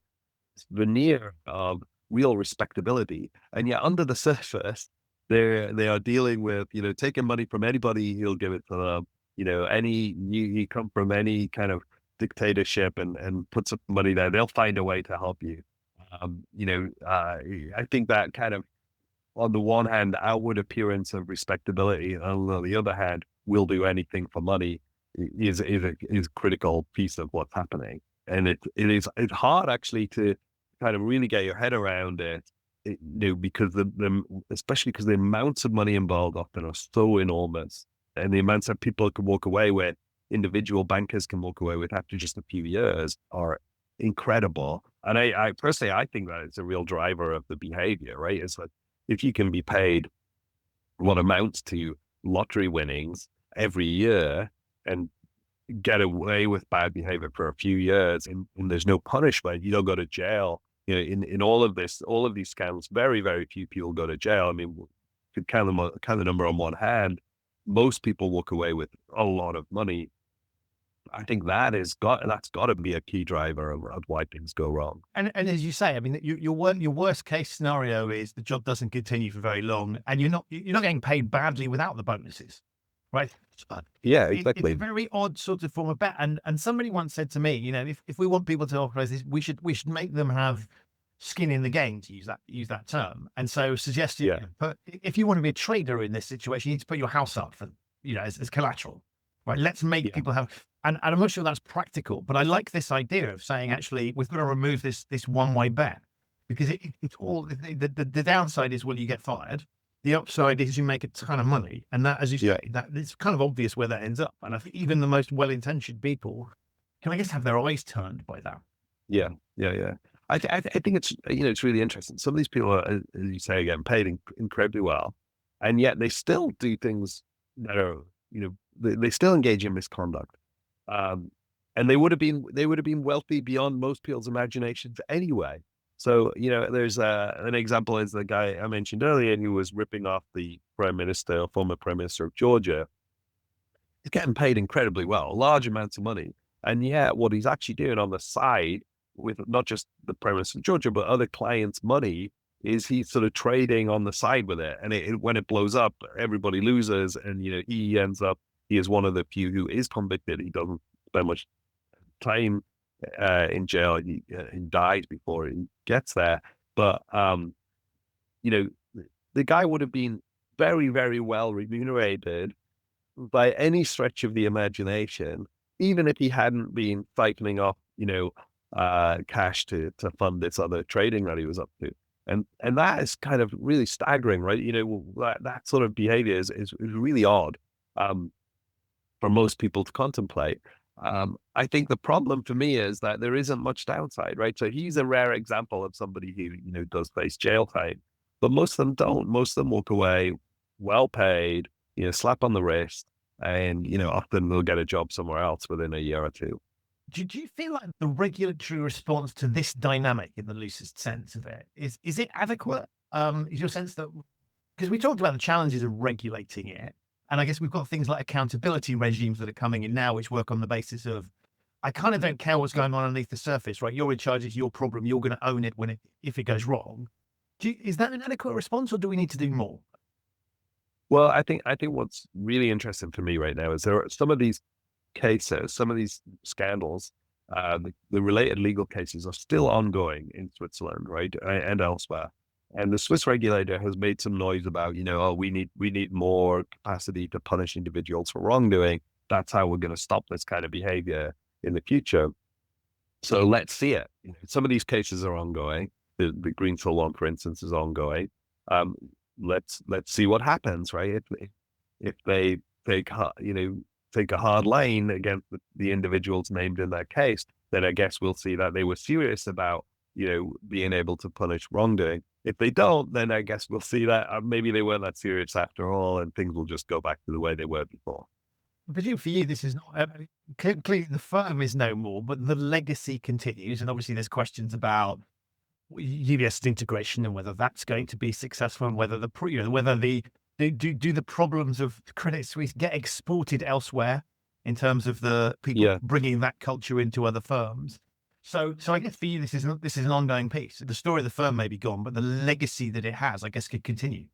veneer of real respectability. And yet under the surface, they are dealing with taking money from anybody, he'll give it to them. You come from any kind of dictatorship and put some money there, they'll find a way to help you. I think that kind of, on the one hand, outward appearance of respectability, and on the other hand, will do anything for money is a critical piece of what's happening. And it's hard actually to kind of really get your head around it, because especially because the amounts of money involved often are so enormous, and the amounts that people can walk away with, individual bankers can walk away with after just a few years, are incredible. And I personally, I think that it's a real driver of the behavior, right? It's like, if you can be paid what amounts to lottery winnings every year and get away with bad behavior for a few years, and there's no punishment, you don't go to jail, in all of these scandals, very, very few people go to jail. I mean, you could count the number on one hand. Most people walk away with a lot of money. I think that's got to be a key driver of why things go wrong. And as you say, I mean, your worst case scenario is the job doesn't continue for very long, and you're not getting paid badly without the bonuses, right? Yeah, exactly. It's a very odd sort of form of bet. And somebody once said to me, if we want people to operate this, we should make them have skin in the game, to use that term. And so suggested, but if you want to be a trader in this situation, you need to put your house up for, as collateral, right? Let's make people have, and I'm not sure that's practical, but I like this idea of saying, actually, we've got to remove this one-way bet, because it's all, the downside is, well, you get fired. The upside is you make a ton of money. And that, as you say, that it's kind of obvious where that ends up. And I think even the most well-intentioned people can, I guess, have their eyes turned by that. Yeah. I think it's, it's really interesting. Some of these people are, as you say, again, paid incredibly well, and yet they still do things that are, they still engage in misconduct. And they would have been wealthy beyond most people's imaginations anyway. So, there's an example is the guy I mentioned earlier who was ripping off the former prime minister of Georgia. He's getting paid incredibly well, large amounts of money. And yet what he's actually doing on the side with not just the prime minister of Georgia, but other clients' money, is he's sort of trading on the side with it. And when it blows up, everybody loses. And, he is one of the few who is convicted. He doesn't spend much time in jail. He dies before he gets there. But, the guy would have been very, very well remunerated by any stretch of the imagination, even if he hadn't been siphoning off, cash to fund this other trading that he was up to. And that is kind of really staggering, right? That sort of behavior is really odd for most people to contemplate. I think the problem for me is that there isn't much downside, right? So he's a rare example of somebody who, does face jail time, but most of them don't. Most of them walk away well paid, slap on the wrist, and, often they'll get a job somewhere else within a year or two. Do you feel like the regulatory response to this dynamic, in the loosest sense of it, is it adequate? Is your sense that, because we talked about the challenges of regulating it, and I guess we've got things like accountability regimes that are coming in now, which work on the basis of, I kind of don't care what's going on underneath the surface, right? You're in charge, it's your problem. You're going to own it if it goes wrong. Is that an adequate response, or do we need to do more? Well, I think what's really interesting for me right now is there are some of these cases, some of these scandals, the related legal cases are still ongoing in Switzerland, right, and elsewhere. And the Swiss regulator has made some noise about, we need more capacity to punish individuals for wrongdoing. That's how we're going to stop this kind of behavior in the future. So let's see it. Some of these cases are ongoing. The Greensill one, for instance, is ongoing. Let's see what happens, right? If they take a hard line against the individuals named in that case, then I guess we'll see that they were serious about, being able to punish wrongdoing. If they don't, then I guess we'll see that maybe they weren't that serious after all, and things will just go back to the way they were before. But for you, this is not, clearly the firm is no more, but the legacy continues. And obviously there's questions about UBS integration and whether that's going to be successful, and whether do the problems of Credit Suisse get exported elsewhere in terms of the people bringing that culture into other firms. So I guess for you, this is an ongoing piece. The story of the firm may be gone, but the legacy that it has, I guess, could continue.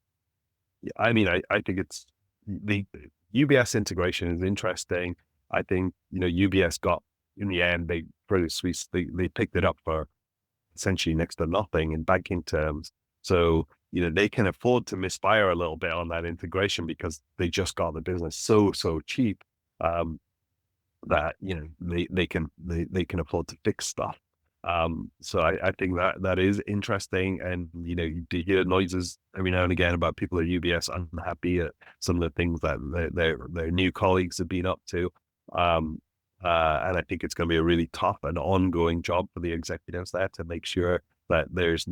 Yeah, I mean, I think it's the UBS integration is interesting. I think, UBS got, in the end, Credit Suisse, they picked it up for essentially next to nothing in banking terms. So, they can afford to misfire a little bit on that integration because they just got the business so cheap that, they can afford to fix stuff. So I think that is interesting. And, you do hear noises every now and again about people at UBS unhappy at some of the things that their new colleagues have been up to. And I think it's going to be a really tough and ongoing job for the executives there to make sure that there's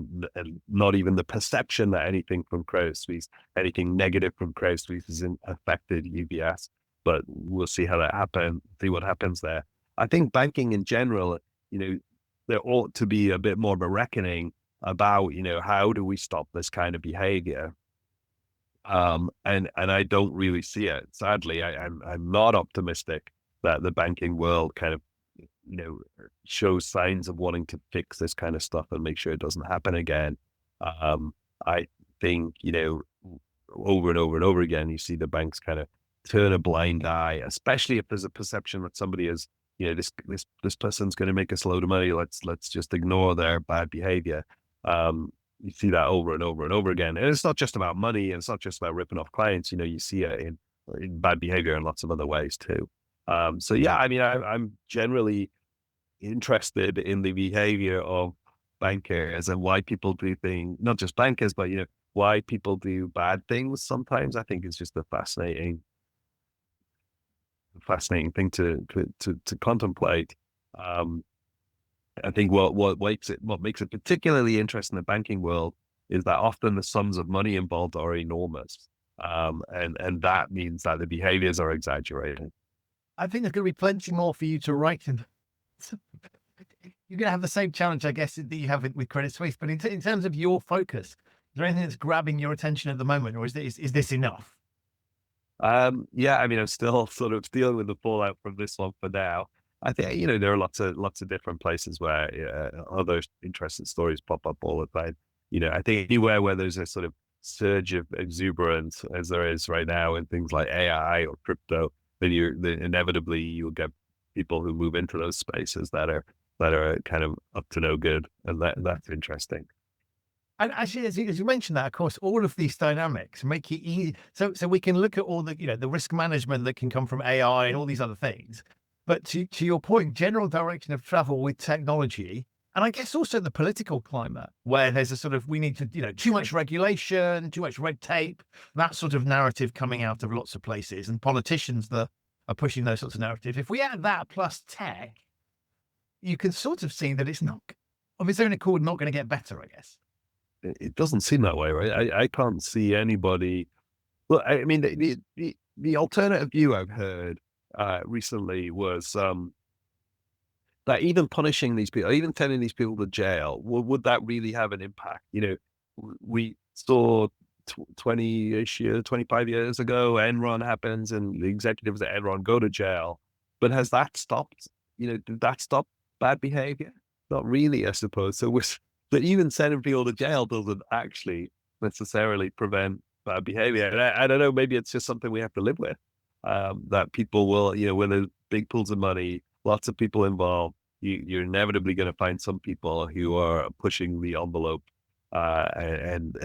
not even the perception that anything from Credit Suisse, anything negative from Credit Suisse has affected UBS. But we'll see how that happens, see what happens there. I think banking in general, there ought to be a bit more of a reckoning about, how do we stop this kind of behavior? And I don't really see it. Sadly, I'm not optimistic that the banking world kind of, shows signs of wanting to fix this kind of stuff and make sure it doesn't happen again. I think, over and over and over again, you see the banks kind of turn a blind eye, especially if there's a perception that somebody is, this person's going to make us a load of money. Let's just ignore their bad behavior. You see that over and over and over again. And it's not just about money, and it's not just about ripping off clients. You see it in bad behavior in lots of other ways too. So yeah, I mean, I'm generally interested in the behavior of bankers and why people do things, not just bankers, but, why people do bad things sometimes. I think it's just a fascinating thing to contemplate. I think what makes it particularly interesting in the banking world is that often the sums of money involved are enormous, and that means that the behaviors are exaggerated. I think there's going to be plenty more for you to write. And you're going to have the same challenge, I guess, that you have with Credit Suisse. But in terms of your focus, is there anything that's grabbing your attention at the moment, or is this enough? Yeah, I mean, I'm still sort of dealing with the fallout from this one for now. I think, there are lots of different places where other interesting stories pop up all the time. I think anywhere where there's a sort of surge of exuberance, as there is right now in things like AI or crypto, then inevitably you'll get people who move into those spaces that are kind of up to no good, and that's interesting. And actually, as you mentioned that, of course, all of these dynamics make it easy. So we can look at all the, the risk management that can come from AI and all these other things. But to your point, general direction of travel with technology, and I guess also the political climate, where there's a sort of, we need to, too much regulation, too much red tape, that sort of narrative coming out of lots of places, and politicians that are pushing those sorts of narratives. If we add that plus tech, you can sort of see that it's not, of its own accord, not going to get better, I guess. It doesn't seem that way, right? I can't see anybody. Well, I mean, the alternative view I've heard recently was that even punishing these people, even sending these people to jail, would that really have an impact? We saw 20-ish years, 25 years ago, Enron happens, and the executives at Enron go to jail. But has that stopped? Did that stop bad behavior? Not really, I suppose. But even sending people to jail doesn't actually necessarily prevent bad behavior. And I don't know, maybe it's just something we have to live with. That people will, when there's big pools of money, lots of people involved, you're inevitably going to find some people who are pushing the envelope and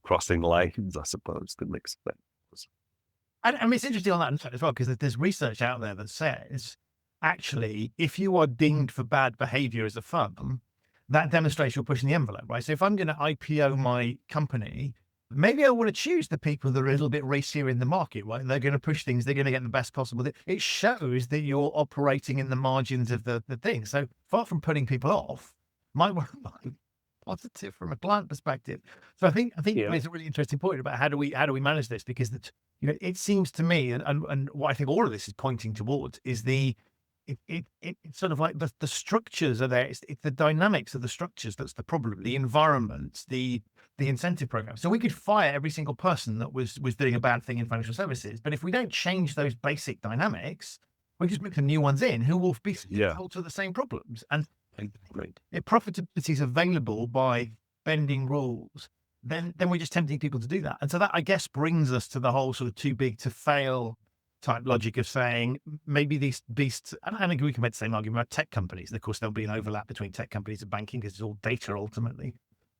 crossing lines, I suppose, to mix things. And I mean, it's interesting on that as well, because there's research out there that says, actually, if you are dinged for bad behavior as a firm, that demonstrates you're pushing the envelope, right? So if I'm going to IPO my company, maybe I want to choose the people that are a little bit racier in the market, right? They're going to push things. They're going to get the best possible. It shows that you're operating in the margins of the thing. So far from putting people off, might work positive from a client perspective. So I think it's a really interesting point about how do we manage this, because it seems to me, and what I think all of this is pointing towards is it's sort of like the structures are there. It's the dynamics of the structures that's the problem. The environment, the incentive program. So we could fire every single person that was doing a bad thing in financial services, but if we don't change those basic dynamics, we just bring some new ones in who will be held to the same problems. And if profitability is available by bending rules, then we're just tempting people to do that. And so that, I guess, brings us to the whole sort of too big to fail type logic of saying maybe these beasts, and I think we can make the same argument about tech companies. And of course, there'll be an overlap between tech companies and banking because it's all data ultimately.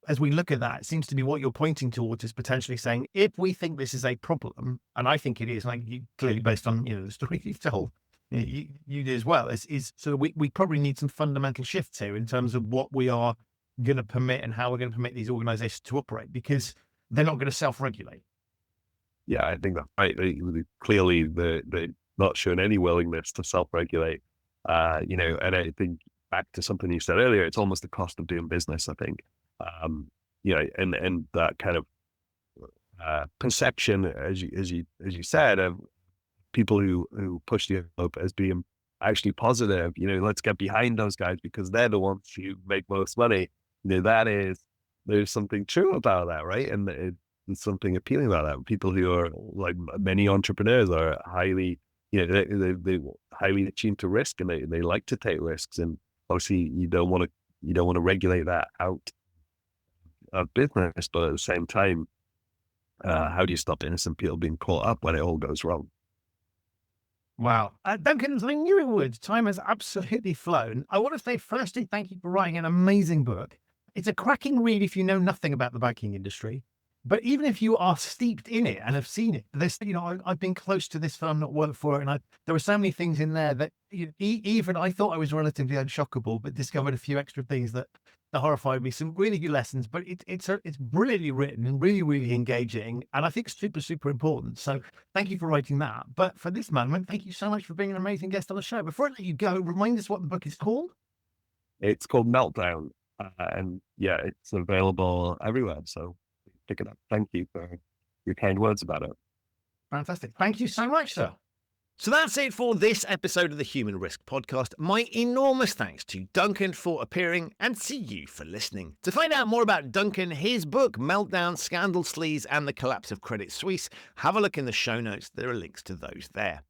As we look at that, it seems to be what you're pointing towards is potentially saying, if we think this is a problem, and I think it is, like you clearly based on the story you've told, you do as well, is so we probably need some fundamental shifts here in terms of what we are going to permit and how we're going to permit these organizations to operate, because they're not going to self-regulate. Yeah, I think that's right. Clearly, they're not showing any willingness to self-regulate. And I think back to something you said earlier, it's almost the cost of doing business, I think. And that kind of perception, as you said, of people who push the envelope as being actually positive. Let's get behind those guys because they're the ones who make most money. There's something true about that, right? And there's something appealing about that. People who are like many entrepreneurs are highly, they highly attuned to risk, and they like to take risks. And obviously, you don't want to regulate that out of business, but at the same time, how do you stop innocent people being caught up when it all goes wrong? Wow. Duncan, I knew it would. Time has absolutely flown. I want to say firstly, thank you for writing an amazing book. It's a cracking read if you know nothing about the banking industry. But even if you are steeped in it and have seen it, I've been close to this firm, not worked for it. And there were so many things in there that even I thought I was relatively unshockable, but discovered a few extra things that horrified me. Some really good lessons, but it's brilliantly written and really, really engaging. And I think super, super important. So thank you for writing that. But for this moment, thank you so much for being an amazing guest on the show. Before I let you go, remind us what the book is called. It's called Meltdown. And yeah, it's available everywhere. So pick it up. Thank you for your kind words about it. Fantastic. Thank you so much, sir. So that's it for this episode of the Human Risk Podcast. My enormous thanks to Duncan for appearing, and to you for listening. To find out more about Duncan, his book, Meltdown, Scandal, Sleaze, and the Collapse of Credit Suisse, have a look in the show notes. There are links to those there.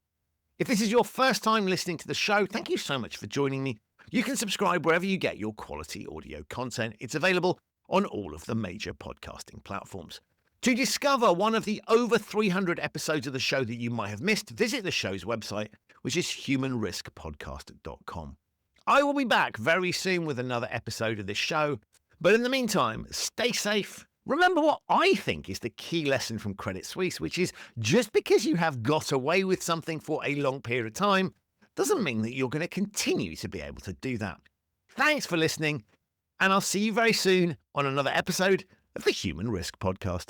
If this is your first time listening to the show, thank you so much for joining me. You can subscribe wherever you get your quality audio content. It's available on all of the major podcasting platforms. To discover one of the over 300 episodes of the show that you might have missed, visit the show's website, which is humanriskpodcast.com. I will be back very soon with another episode of this show, but in the meantime, stay safe. Remember what I think is the key lesson from Credit Suisse, which is just because you have got away with something for a long period of time doesn't mean that you're going to continue to be able to do that. Thanks for listening, and I'll see you very soon on another episode of the Human Risk Podcast.